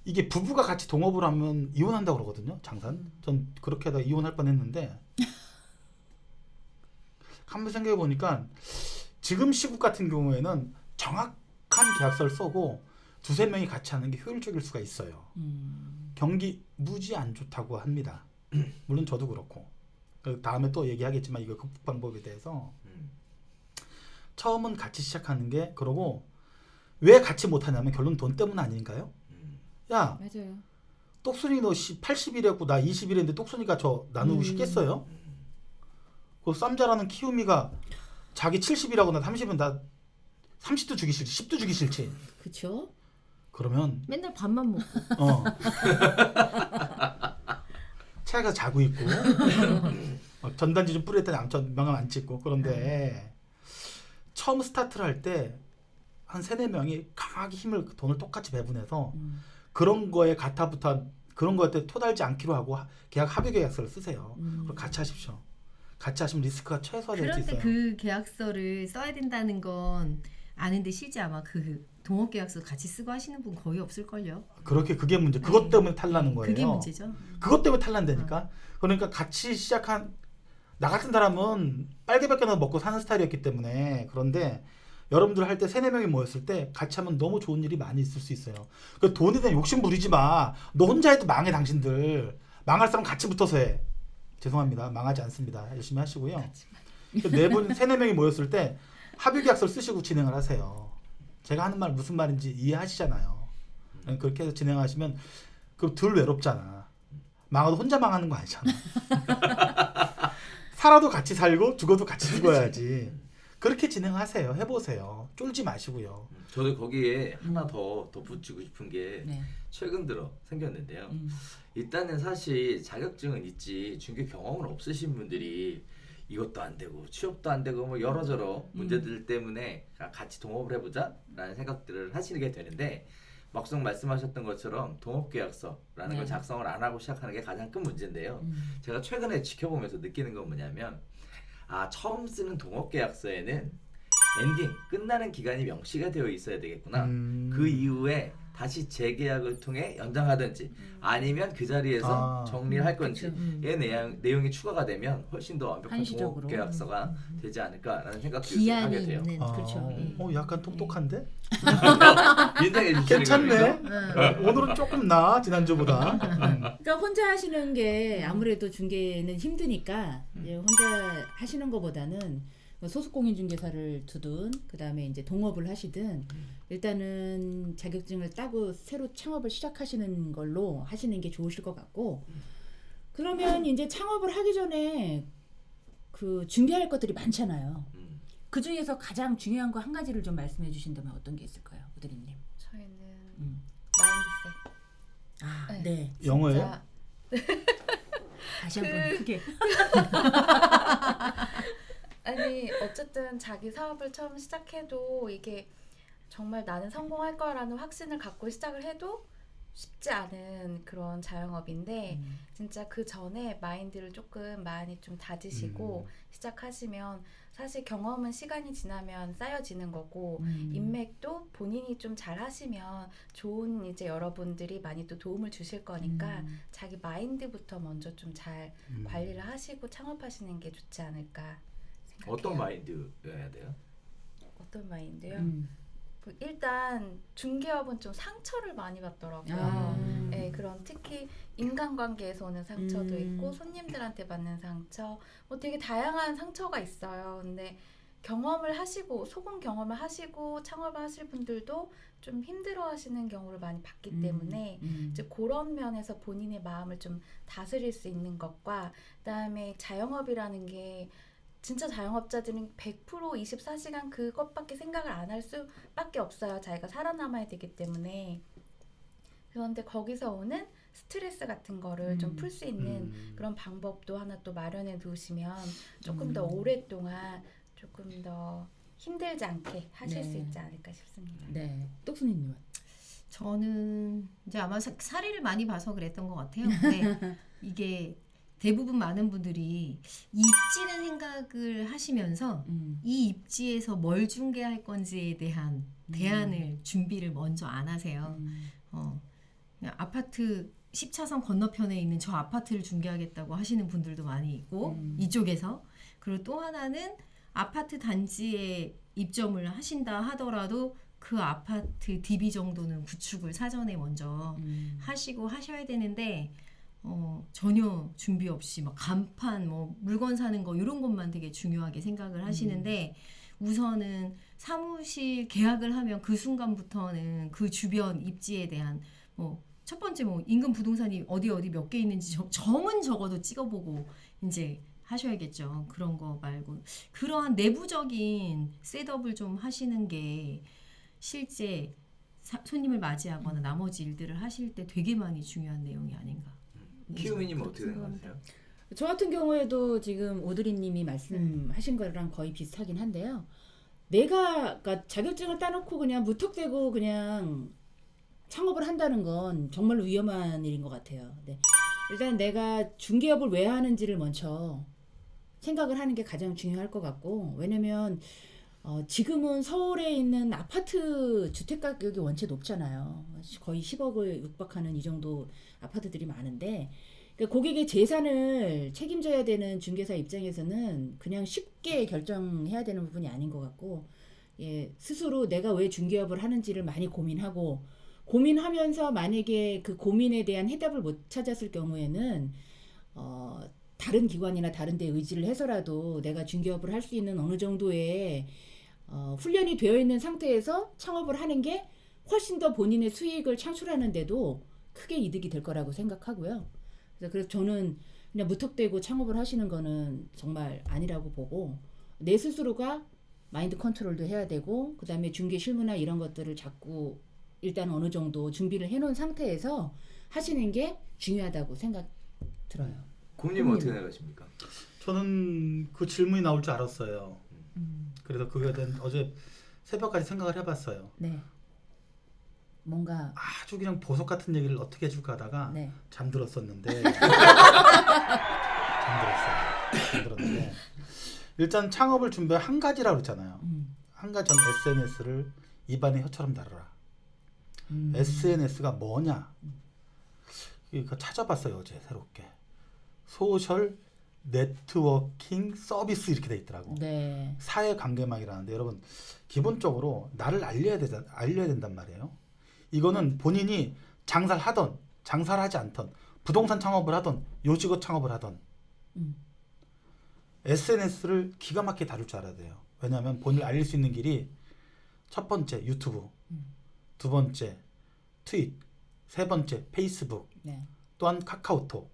이게 부부가 같이 동업을 하면 이혼한다고 그러거든요. 장사는. 전 그렇게 하다가 이혼할 뻔했는데 한번 생각해보니까 지금 시국 같은 경우에는 정확한 계약서를 써고 두세 명이 같이 하는 게 효율적일 수가 있어요. 경기 무지 안 좋다고 합니다. 물론 저도 그렇고 다음에 또 얘기하겠지만 이거 극복 방법에 대해서 처음은 같이 시작하는 게 그러고 왜 같이 못하냐면 결론 돈 때문 아닌가요? 야 맞아요. 똑순이 너 80이랬고 나 20이랬는데 똑순이가 저 나누고 싶겠어요? 그 쌈자라는 키우미가 자기 70이라고 나 30은 나 30도 주기 싫지 10도 주기 싫지. 그쵸? 그러면 맨날 밥만 먹고. 차에가 자고 있고 전단지 좀 뿌렸더니 명함 안 찍고. 그런데 처음 스타트를 할 때 한 3-4명이 강하게 돈을 똑같이 배분해서 그런 거에 가타부터 그런 거에 토달지 않기로 하고 합의 계약서를 쓰세요. 그리고 같이 하십시오. 같이 하시면 리스크가 최소화될 수 그런데 있어요. 그 계약서를 써야 된다는 건 아는데 실제 아마 그 동업 계약서 같이 쓰고 하시는 분 거의 없을걸요. 그게 문제. 그것 때문에 탈나는 거예요. 그게 문제죠. 그것 때문에 탈난다니까. 그러니까 같이 시작한 나 같은 사람은 빨개밖에 먹고 사는 스타일이었기 때문에. 그런데 여러분들 할 때 3-4명이 모였을 때 같이 하면 너무 좋은 일이 많이 있을 수 있어요. 그 돈에 대한 욕심 부리지 마. 너 혼자 해도 망해 당신들. 망할 사람 같이 붙어서 해. 죄송합니다. 망하지 않습니다. 열심히 하시고요. 3-4명이 모였을 때 합의 계약서를 쓰시고 진행을 하세요. 제가 하는 말 무슨 말인지 이해하시잖아요. 그렇게 해서 진행하시면 그럼 덜 외롭잖아. 망해도 혼자 망하는 거 아니잖아. 살아도 같이 살고 죽어도 같이 죽어야지. 그렇게 진행하세요. 해보세요. 쫄지 마시고요. 저도 거기에 하나 더 덧붙이고 싶은 게 네. 최근 들어 생겼는데요. 일단은 사실 자격증은 있지 중개 경험은 없으신 분들이 이것도 안 되고 취업도 안 되고 뭐 여러저러 문제들 때문에 같이 동업을 해보자라는 생각들을 하시는 게 되는데 막상 말씀하셨던 것처럼 동업계약서라는 네. 걸 작성을 안 하고 시작하는 게 가장 큰 문제인데요. 제가 최근에 지켜보면서 느끼는 건 뭐냐면 처음 쓰는 동업계약서에는 엔딩, 끝나는 기간이 명시가 되어 있어야 되겠구나. 그 이후에 다시 재계약을 통해 연장하든지 아니면 그 자리에서 정리를 할 건지 의 내용이 추가가 되면 훨씬 더 완벽한 한시적으로. 동업계약서가 되지 않을까라는 생각도 요즘 기한이 하게 돼요. 있는. 그렇죠. 약간 똑똑한데? 인정해 주시는 괜찮네. 겁니까? 오늘은 조금 나아 지난주보다. 그러니까 혼자 하시는 게 아무래도 중개는 힘드니까 이제 혼자 하시는 것보다는 소속공인중개사를 두든 그다음에 이제 동업을 하시든 일단은 자격증을 따고 새로 창업을 시작하시는 걸로 하시는 게 좋으실 것 같고 그러면 이제 창업을 하기 전에 그 준비할 것들이 많잖아요. 그 중에서 가장 중요한 거 한 가지를 좀 말씀해 주신다면 어떤 게 있을까요, 오드리님? 저희는 마인드셋. 네. 영어예요? 다시 한번 크게. 아니 어쨌든 자기 사업을 처음 시작해도 이게 정말 나는 성공할 거라는 확신을 갖고 시작을 해도 쉽지 않은 그런 자영업인데 진짜 그 전에 마인드를 조금 많이 좀 다지시고 시작하시면 사실 경험은 시간이 지나면 쌓여지는 거고 인맥도 본인이 좀 잘 하시면 좋은 이제 여러분들이 많이 또 도움을 주실 거니까 자기 마인드부터 먼저 좀 잘 관리를 하시고 창업하시는 게 좋지 않을까 생각해요. 어떤 마인드여야 돼요? 어떤 마인드요? 일단 중개업은 좀 상처를 많이 받더라고요. 네, 그런 특히 인간관계에서 오는 상처도 있고 손님들한테 받는 상처, 뭐 되게 다양한 상처가 있어요. 근데 경험을 하시고 소금 경험을 하시고 창업을 하실 분들도 좀 힘들어하시는 경우를 많이 봤기 때문에 이제 그런 면에서 본인의 마음을 좀 다스릴 수 있는 것과 그다음에 자영업이라는 게 진짜 자영업자들은 100% 24시간 그것밖에 생각을 안 할 수밖에 없어요. 자기가 살아남아야 되기 때문에. 그런데 거기서 오는 스트레스 같은 거를 좀 풀 수 있는 그런 방법도 하나 또 마련해 두시면 조금 더 오랫동안 조금 더 힘들지 않게 하실 수 있지 않을까 싶습니다. 네. 똑순이님은? 저는 이제 아마 사례를 많이 봐서 그랬던 것 같아요. 근데 이게 대부분 많은 분들이 입지는 생각을 하시면서 이 입지에서 뭘 중개할 건지에 대한 대안을 준비를 먼저 안 하세요. 그냥 아파트 10차선 건너편에 있는 저 아파트를 중개하겠다고 하시는 분들도 많이 있고 이쪽에서 그리고 또 하나는 아파트 단지에 입점을 하신다 하더라도 그 아파트 DB 정도는 구축을 사전에 먼저 하시고 하셔야 되는데 전혀 준비 없이 막 간판 뭐 물건 사는 거 이런 것만 되게 중요하게 생각을 하시는데 우선은 사무실 계약을 하면 그 순간부터는 그 주변 입지에 대한 뭐 첫 번째 뭐 인근 부동산이 어디 몇 개 있는지 점은 적어도 찍어보고 이제 하셔야겠죠. 그런 거 말고 그러한 내부적인 셋업을 좀 하시는 게 실제 손님을 맞이하거나 나머지 일들을 하실 때 되게 많이 중요한 내용이 아닌가. 키우미님 어떻게 생각하세요? 저 같은 경우에도 지금 오드리님이 말씀하신 거랑 거의 비슷하긴 한데요. 내가 그러니까 자격증을 따놓고 그냥 무턱대고 그냥 창업을 한다는 건 정말로 위험한 일인 것 같아요. 네. 일단 내가 중개업을 왜 하는지를 먼저 생각을 하는 게 가장 중요할 것 같고, 왜냐면 지금은 서울에 있는 아파트 주택 가격이 원체 높잖아요. 거의 10억을 육박하는 이 정도 아파트들이 많은데, 그러니까 고객의 재산을 책임져야 되는 중개사 입장에서는 그냥 쉽게 결정해야 되는 부분이 아닌 것 같고, 예, 스스로 내가 왜 중개업을 하는지를 많이 고민하면서 만약에 그 고민에 대한 해답을 못 찾았을 경우에는 다른 기관이나 다른 데 의지를 해서라도 내가 중개업을 할 수 있는 어느 정도의 훈련이 되어 있는 상태에서 창업을 하는 게 훨씬 더 본인의 수익을 창출하는 데도 크게 이득이 될 거라고 생각하고요. 그래서 저는 그냥 무턱대고 창업을 하시는 거는 정말 아니라고 보고, 내 스스로가 마인드 컨트롤도 해야 되고, 그 다음에 중개 실무나 이런 것들을 자꾸 일단 어느 정도 준비를 해놓은 상태에서 하시는 게 중요하다고 생각 들어요. 곰님 어떻게 생각하십니까? 저는 그 질문이 나올 줄 알았어요. 그래서 그거에 대한 어제 새벽까지 생각을 해봤어요. 네. 뭔가 아주 그냥 보석 같은 얘기를 어떻게 해줄까 하다가 네. 잠들었었는데 잠들었는데 일단 창업을 준비한 한 가지라고 그랬잖아요. 한 가지 전 SNS를 입안의 혀처럼 다루라. SNS가 뭐냐? 이거 찾아봤어요 어제 새롭게. 소셜 네트워킹 서비스 이렇게 돼 있더라고. 네. 사회관계망이라는데 여러분 기본적으로 나를 알려야 된단 말이에요. 이거는 본인이 장사를 하던 장사를 하지 않던 부동산 창업을 하던 요직업 창업을 하던 SNS를 기가 막히게 다룰 줄 알아야 돼요. 왜냐하면 본인을 알릴 수 있는 길이 첫 번째 유튜브, 두 번째 트윗, 세 번째 페이스북, 네. 또한 카카오톡,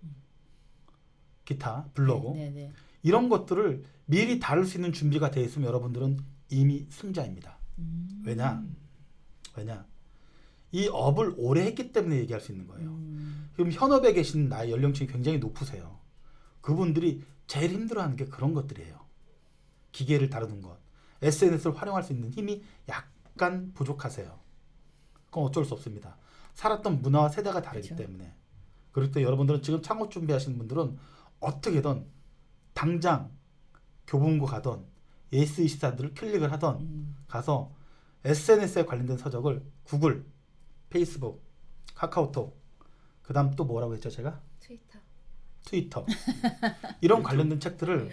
기타 블로그 네. 이런 것들을 미리 다룰 수 있는 준비가 되어 있으면 여러분들은 이미 승자입니다. 왜냐? 이 업을 오래 했기 때문에 얘기할 수 있는 거예요. 그럼 현업에 계신 나의 연령층이 굉장히 높으세요. 그분들이 제일 힘들어하는 게 그런 것들이에요. 기계를 다루는 것, SNS를 활용할 수 있는 힘이 약간 부족하세요. 그건 어쩔 수 없습니다. 살았던 문화와 세대가 다르기 그렇죠. 때문에. 그럴 때 여러분들은 지금 창업 준비하시는 분들은 어떻게든 당장 교보문고 가던 예스24들을 클릭을 하던 가서 SNS에 관련된 서적을 구글, 페이스북, 카카오톡, 그 다음 또 뭐라고 했죠 제가? 트위터 이런 관련된 책들을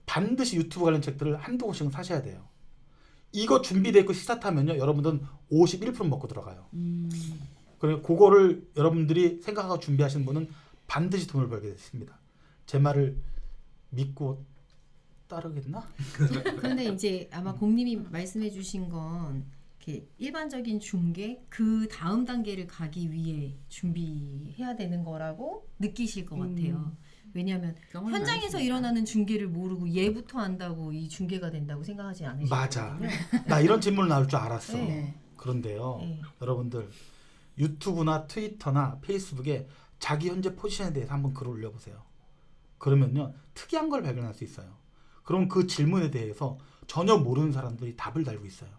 반드시 유튜브 관련 책들을 한두 권씩은 사셔야 돼요. 이거 준비되어 있고 시사타면요 여러분들은 51% 먹고 들어가요. 그리고 그거를 여러분들이 생각하고 준비하시는 분은 반드시 돈을 벌게 됐습니다. 제 말을 믿고 따르겠나? 그런데 이제 아마 공님이 말씀해 주신 건 이렇게 일반적인 중개 그 다음 단계를 가기 위해 준비해야 되는 거라고 느끼실 것 같아요. 왜냐하면 경험이 현장에서 많으시니까. 일어나는 중개를 모르고 얘부터 한다고 이 중개가 된다고 생각하지 않으시거든요. 맞아. 나 이런 질문 나올 줄 알았어. 네. 그런데요. 네. 여러분들 유튜브나 트위터나 페이스북에 자기 현재 포지션에 대해서 한번 글을 올려보세요. 그러면요. 특이한 걸 발견할 수 있어요. 그럼 그 질문에 대해서 전혀 모르는 사람들이 답을 달고 있어요.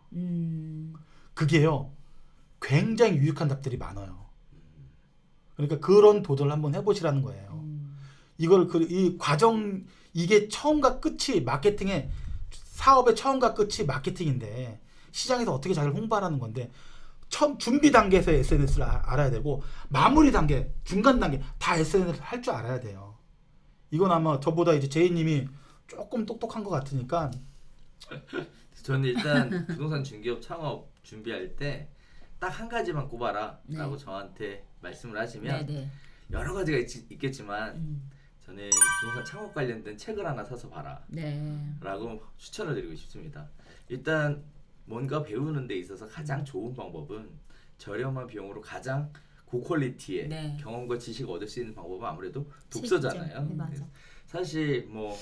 그게요. 굉장히 유익한 답들이 많아요. 그러니까 그런 도전을 한번 해보시라는 거예요. 이 과정 이게 처음과 끝이 마케팅의 사업의 처음과 끝이 마케팅인데 시장에서 어떻게 자기를 홍보하라는 건데 처음 준비 단계에서 SNS를 알아야 되고 마무리 단계, 중간 단계 다 SNS를 할 줄 알아야 돼요. 이건 아마 저보다 이제 제이님이 조금 똑똑한 것 같으니까 저는 일단 부동산 중개업 창업 준비할 때 딱 한 가지만 꼽아라 라고 저한테 말씀을 하시면 여러 가지가 있겠지만 저는 부동산 창업 관련된 책을 하나 사서 봐라 라고 추천을 드리고 싶습니다. 일단 뭔가 배우는 데 있어서 가장 좋은 방법은 저렴한 비용으로 가장 고퀄리티의 네. 경험과 지식을 얻을 수 있는 방법은 아무래도 책이죠. 독서잖아요. 네, 맞아. 사실 뭐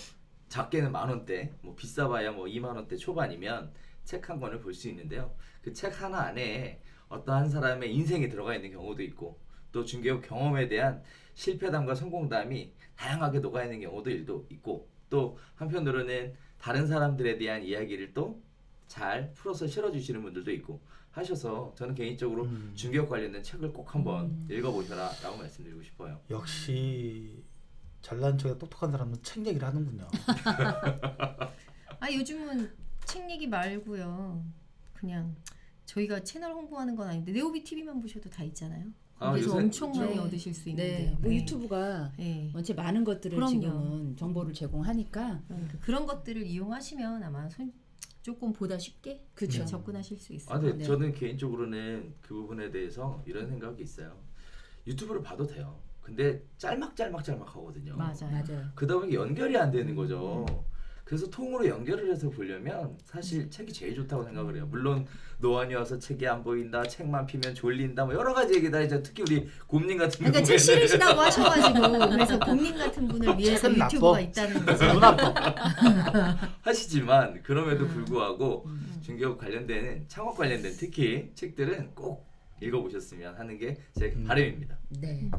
작게는 10,000원대, 뭐 비싸봐야 뭐 20,000원대 초반이면 책 한 권을 볼 수 있는데요. 그 책 하나 안에 어떤 한 사람의 인생이 들어가 있는 경우도 있고 또 중개업 경험에 대한 실패담과 성공담이 다양하게 녹아 있는 경우도 있고 또 한편으로는 다른 사람들에 대한 이야기를 또 잘 풀어서 실어주시는 분들도 있고 하셔서 저는 개인적으로 중개업 관련된 책을 꼭 한번 읽어보셔라 라고 말씀드리고 싶어요. 역시 잘난 척에 똑똑한 사람은 책 얘기를 하는군요. 아 요즘은 책 얘기 말고요. 그냥 저희가 채널 홍보하는 건 아닌데 네오비 TV만 보셔도 다 있잖아요. 거기서 요새 엄청 많이 네. 얻으실 수 네. 있는데. 뭐 유튜브가 네. 원체 많은 것들을 그럼요. 지금은 정보를 제공하니까 그러니까 그런 것들을 이용하시면 아마 조금 보다 쉽게 그쵸. 접근하실 수 있어요. 근데 네. 저는 개인적으로는 그 부분에 대해서 이런 생각이 있어요. 유튜브를 봐도 돼요. 근데 짤막 하거든요. 맞아요. 맞아요. 그러다 보니 연결이 안 되는 거죠. 그래서 통으로 연결을 해서 보려면 사실 책이 제일 좋다고 생각을 해요. 물론 노안이 와서 책이 안 보인다, 책만 피면 졸린다, 뭐 여러 가지 얘기다. 이제 특히 우리 곰님 같은 그러니까 경우에는 책 싫으시다고 하셔가지고 그래서 곰님 같은 분을 위해서 책은 유튜브가 나빠. 있다는 거죠. 눈 아파. 하시지만 그럼에도 불구하고 중개업 관련된 창업 관련된 특히 책들은 꼭 읽어보셨으면 하는 게 제 바람입니다. 네.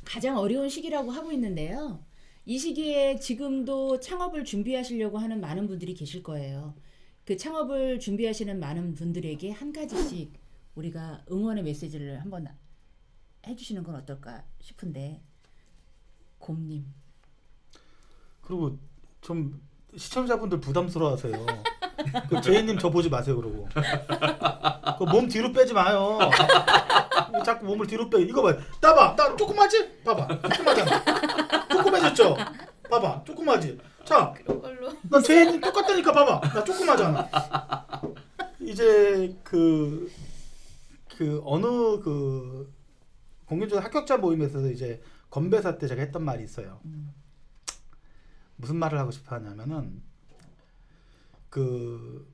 가장 어려운 시기라고 하고 있는데요. 이 시기에 지금도 창업을 준비하시려고 하는 많은 분들이 계실 거예요. 그 창업을 준비하시는 많은 분들에게 한 가지씩 우리가 응원의 메시지를 한번 해주시는 건 어떨까 싶은데 곰님. 그리고 좀 시청자분들 부담스러워하세요. 그 제이님 저 보지 마세요 그러고. 그 몸 뒤로 빼지 마요. 자꾸 몸을 뒤로 빼. 이거 봐. 나 조그마지? 봐봐. 조그마잖아. 조그마졌죠? 봐봐. 조그마지. 자, 그런 걸로. 난 제이님 똑같다니까 봐봐. 나 조그마잖아. 이제 그 어느 그 공인중개사 합격자 모임에서 이제 건배사 때 제가 했던 말이 있어요. 무슨 말을 하고 싶어 하냐면은 그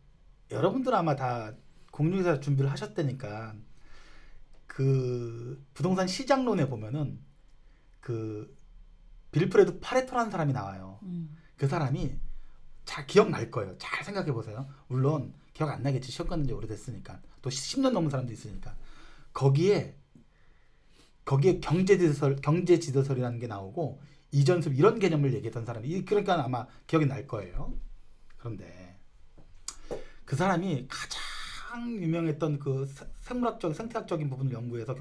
여러분들 아마 다 공인중개사 준비를 하셨다니까 그 부동산 시장론에 보면은 그 빌프레드 파레토라는 사람이 나와요. 그 사람이 잘 기억날 거예요. 잘 생각해 보세요. 물론 기억 안 나겠지. 시험 갔는 지 오래됐으니까. 또 10년 넘은 사람도 있으니까. 거기에 경제지도설이라는 게 나오고 이전습 이런 개념을 얘기했던 사람이 그러니까 아마 기억이 날 거예요. 그런데 그 사람이 가장 유명했던 그 생물학적, 생태학적인 부분을 연구해서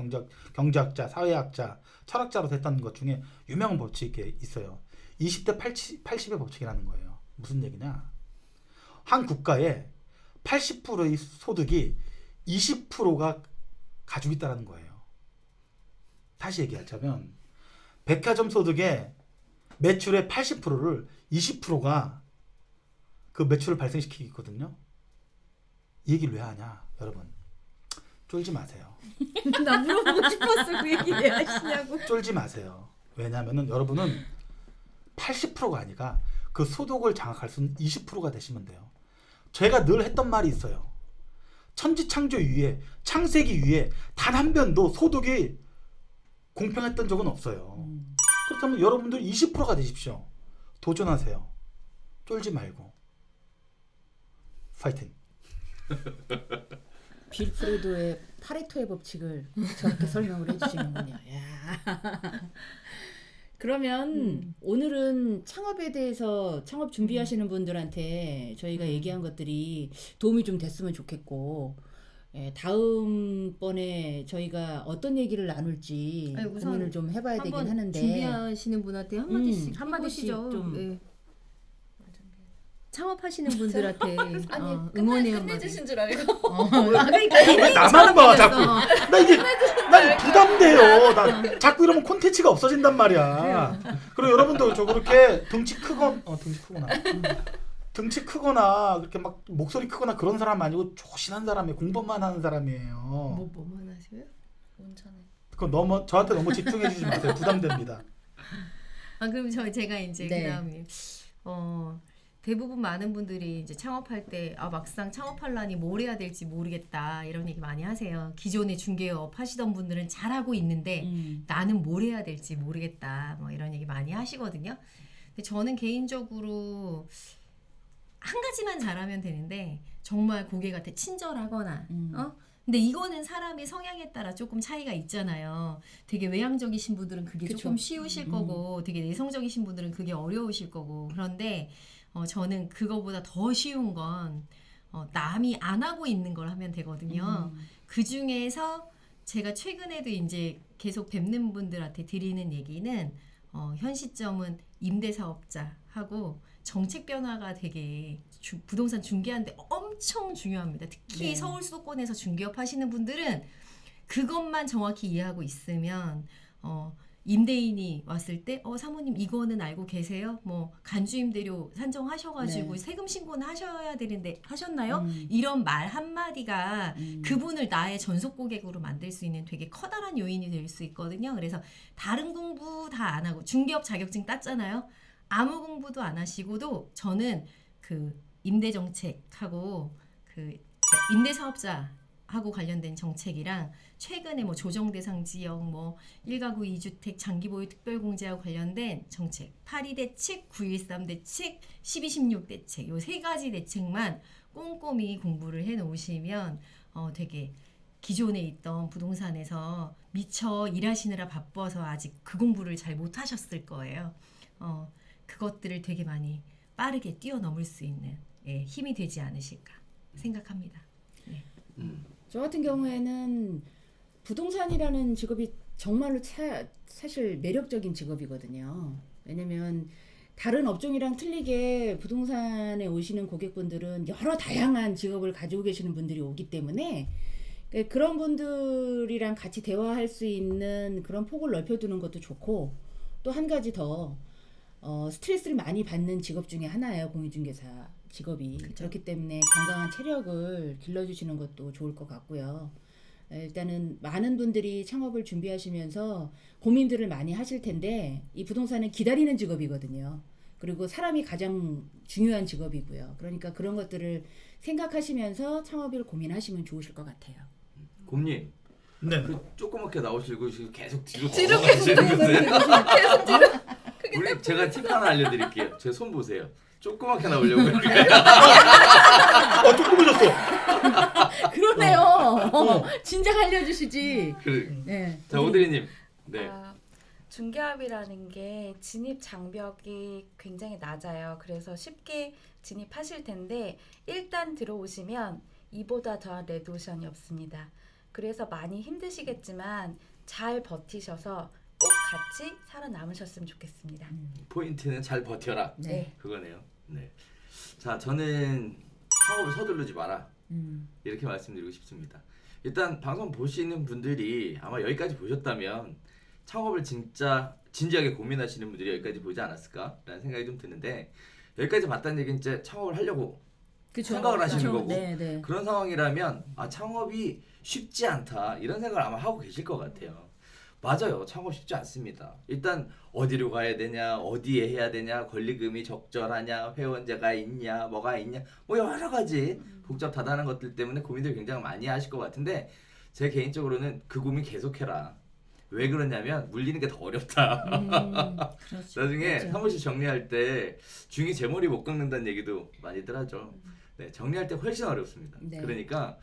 경제학자, 사회학자, 철학자로 됐던 것 중에 유명한 법칙이 있어요. 20대 80의 법칙이라는 거예요. 무슨 얘기냐? 한 국가의 80%의 소득이 20%가 가지고 있다는 거예요. 다시 얘기하자면 백화점 소득의 매출의 80%를 20%가 그 매출을 발생시키고 있거든요. 이 얘기를 왜 하냐, 여러분? 쫄지 마세요. 나 물어보고 싶었어. 그 얘기 왜 하시냐고. 쫄지 마세요. 왜냐하면은 여러분은 80%가 아니라 그 소득을 장악할 수는 20%가 되시면 돼요. 제가 늘 했던 말이 있어요. 천지창조 이후에 창세기 이후에 단 한 번도 소득이 공평했던 적은 없어요. 그렇다면 여러분들 20%가 되십시오. 도전하세요. 쫄지 말고. 파이팅. 빌프레도의 파레토의 법칙을 저렇게 설명을 해주시는군요. 야. 그러면 오늘은 창업에 대해서 창업 준비하시는 분들한테 저희가 얘기한 것들이 도움이 좀 됐으면 좋겠고 다음번에 저희가 어떤 얘기를 나눌지 아니, 우선 고민을 좀 해봐야 되긴 한번 하는데 준비하시는 분한테 한마디씩 한마디씩 해보시죠. 좀. 네. 창업하시는 분들한테 아니 응원의 끝내주신 줄 알고. 그러니까 왜 나만 봐 자꾸. 나 이게 난 부담돼요. 나 자꾸 이러면 콘텐츠가 없어진단 말이야. 그리고 여러분도 저 그렇게 등치 크거나 그렇게 막 목소리 크거나 그런 사람 아니고 조신한 사람이에요. 공부만 하는 사람이에요. 뭐만 하세요? 온천에. 그거 저한테 너무 집중해 주지 마세요. 부담됩니다. 아 그럼 제가 이제 네. 그다음에 대부분 많은 분들이 이제 창업할 때 막상 창업하려니 뭘 해야 될지 모르겠다 이런 얘기 많이 하세요. 기존에 중개업 하시던 분들은 잘하고 있는데 나는 뭘 해야 될지 모르겠다 뭐 이런 얘기 많이 하시거든요. 근데 저는 개인적으로 한 가지만 잘하면 되는데 정말 고객한테 친절하거나 근데 이거는 사람의 성향에 따라 조금 차이가 있잖아요. 되게 외향적이신 분들은 그게 그쵸. 조금 쉬우실 거고 되게 내성적이신 분들은 그게 어려우실 거고 그런데 저는 그거보다 더 쉬운 건 남이 안 하고 있는 걸 하면 되거든요. 그 중에서 제가 최근에도 이제 계속 뵙는 분들한테 드리는 얘기는 현 시점은 임대사업자하고 정책 변화가 되게 부동산 중개하는데 엄청 중요합니다. 특히 네. 서울 수도권에서 중개업 하시는 분들은 그것만 정확히 이해하고 있으면 임대인이 왔을 때 사모님 이거는 알고 계세요? 뭐 간주임대료 산정하셔가지고 네. 세금 신고는 하셔야 되는데 하셨나요? 이런 말 한마디가 그분을 나의 전속 고객으로 만들 수 있는 되게 커다란 요인이 될 수 있거든요. 그래서 다른 공부 다 안 하고 중개업 자격증 땄잖아요. 아무 공부도 안 하시고도 저는 그 임대 정책하고 그 임대 사업자하고 관련된 정책이랑 최근에 뭐 조정 대상 지역 뭐 1가구 2주택 장기 보유 특별 공제하고 관련된 정책 82 대책, 913 대책, 12, 16 대책 요 세 가지 대책만 꼼꼼히 공부를 해 놓으시면 되게 기존에 있던 부동산에서 미처 일하시느라 바빠서 아직 그 공부를 잘 못 하셨을 거예요. 그것들을 되게 많이 빠르게 뛰어넘을 수 있는 힘이 되지 않으실까 생각합니다. 네. 저 같은 경우에는 부동산이라는 직업이 정말로 사실 매력적인 직업이거든요. 왜냐면 다른 업종이랑 틀리게 부동산에 오시는 고객분들은 여러 다양한 직업을 가지고 계시는 분들이 오기 때문에 그런 분들이랑 같이 대화할 수 있는 그런 폭을 넓혀두는 것도 좋고 또 한 가지 더 스트레스를 많이 받는 직업 중에 하나예요. 공인중개사 직업이. 그렇기 때문에 건강한 체력을 길러주시는 것도 좋을 것 같고요. 일단은 많은 분들이 창업을 준비하시면서 고민들을 많이 하실 텐데 이 부동산은 기다리는 직업이거든요. 그리고 사람이 가장 중요한 직업이고요. 그러니까 그런 것들을 생각하시면서 창업을 고민하시면 좋으실 것 같아요. 곰님 네. 그 조그맣게 나오시고 지금 계속 뒤로 뒤로 걸어가시는 거세요? 계속 뒤로. 우리 제가 팁 하나 알려드릴게요. 제 손 보세요. 조그맣게 나오려고 이렇게. 조금해졌어. 그러네요. 진작 알려주시지. 네. 자 오드리님. 네. 중개업이라는 게 진입 장벽이 굉장히 낮아요. 그래서 쉽게 진입하실 텐데 일단 들어오시면 이보다 더한 레드오션이 없습니다. 그래서 많이 힘드시겠지만 잘 버티셔서 꼭 같이 살아남으셨으면 좋겠습니다. 포인트는 잘 버텨라. 네. 그거네요. 네. 자 저는 창업을 서두르지 마라. 이렇게 말씀드리고 싶습니다. 일단 방송 보시는 분들이 아마 여기까지 보셨다면 창업을 진짜 진지하게 고민하시는 분들이 여기까지 보지 않았을까라는 생각이 좀 드는데 여기까지 봤다는 얘기는 이제 창업을 하려고 그쵸. 생각을 하시는 그쵸. 거고 네, 네. 그런 상황이라면 창업이 쉽지 않다 이런 생각을 아마 하고 계실 것 같아요. 맞아요. 창업 쉽지 않습니다. 일단 어디로 가야 되냐, 어디에 해야 되냐, 권리금이 적절하냐, 회원제가 있냐, 뭐가 있냐, 뭐 여러 가지 복잡 다단한 것들 때문에 고민들 굉장히 많이 하실 것 같은데 제 개인적으로는 그 고민 계속해라. 왜 그러냐면 물리는 게 더 어렵다. 그렇죠. 나중에 그렇죠. 사무실 정리할 때 중이 제 머리 못 깎는다는 얘기도 많이들 하죠. 네, 정리할 때 훨씬 어렵습니다. 네. 그러니까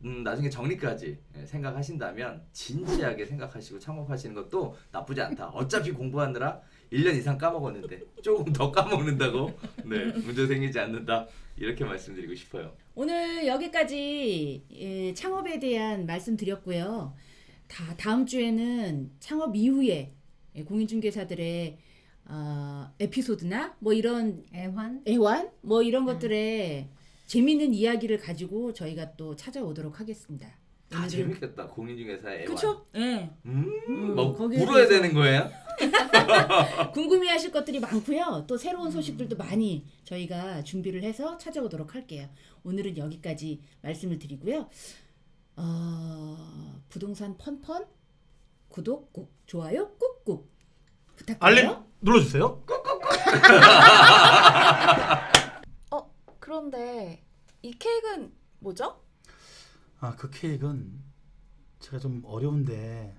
나중에 정리까지 생각하신다면 진지하게 생각하시고 창업하시는 것도 나쁘지 않다. 어차피 공부하느라 1년 이상 까먹었는데 조금 더 까먹는다고 문제 생기지 않는다. 이렇게 말씀드리고 싶어요. 오늘 여기까지 창업에 대한 말씀 드렸고요. 다음 주에는 창업 이후에 공인중개사들의 에피소드나 뭐 이런 애환 뭐 이런 것들의 재밌는 이야기를 가지고 저희가 또 찾아오도록 하겠습니다. 다 재밌겠다. 공인중개사의 애환. 그렇죠? 네. 뭐 거기에 물어야 대해서 되는 거예요? 궁금해하실 것들이 많고요. 또 새로운 소식들도 많이 저희가 준비를 해서 찾아오도록 할게요. 오늘은 여기까지 말씀을 드리고요. 부동산 펀펀 구독 꾹 좋아요 꾹꾹 부탁드려요. 알림 눌러주세요. 그런데 이 케이크는 뭐죠? 아, 그 케이크는 제가 좀 어려운데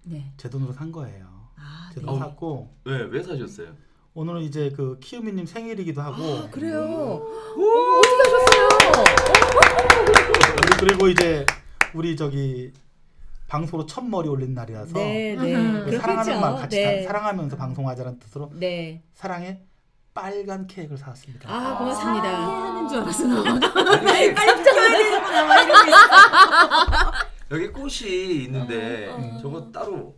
네. 제 돈으로 산 거예요. 아, 제 네. 돈으로 샀고 왜 사셨어요? 오늘은 이제 그 키우미님 생일이기도 하고 아, 그래요. 어떻게 하셨어요? 그리고 이제 우리 저기 방송으로 첫 머리 올린 날이라서 네, 네. 그 사랑하는 마음 같이 네. 사랑하면서 방송하자는 뜻으로 네. 사랑의 빨간 케이크를 사왔습니다. 아, 고맙습니다. 하는 줄 알았어. 나. 아니, 빨리 찍어야 되는구나. 막 이러고 있어. 여기 꽃이 있는데 어. 저거 따로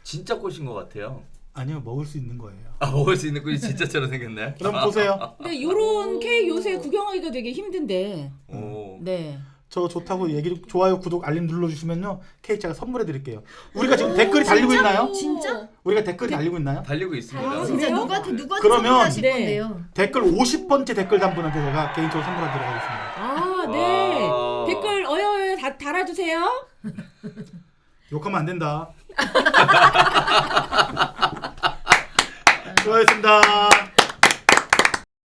진짜 꽃인 것 같아요. 아니요, 먹을 수 있는 거예요. 아, 먹을 수 있는 꽃이 진짜처럼 생겼네. 그럼 보세요. 근데 요런 케이크 요새 구경하기가 되게 힘든데. 오. 네. 저 좋다고 얘기 좋아요, 구독, 알림 눌러주시면요 케이크 제가 선물해 드릴게요. 우리가 지금 댓글이 달리고 있나요? 진짜? 우리가 댓글이 달리고 있나요? 달리고 있습니다. 아, 진짜 그래요? 누구한테 그러면- 선물하실 네. 건데요? 댓글 50번째 댓글 단 분한테 제가 개인적으로 선물하도록 하겠습니다. 아, 네. 와. 댓글 어여여 달아주세요. 욕하면 안 된다. 수고하셨습니다.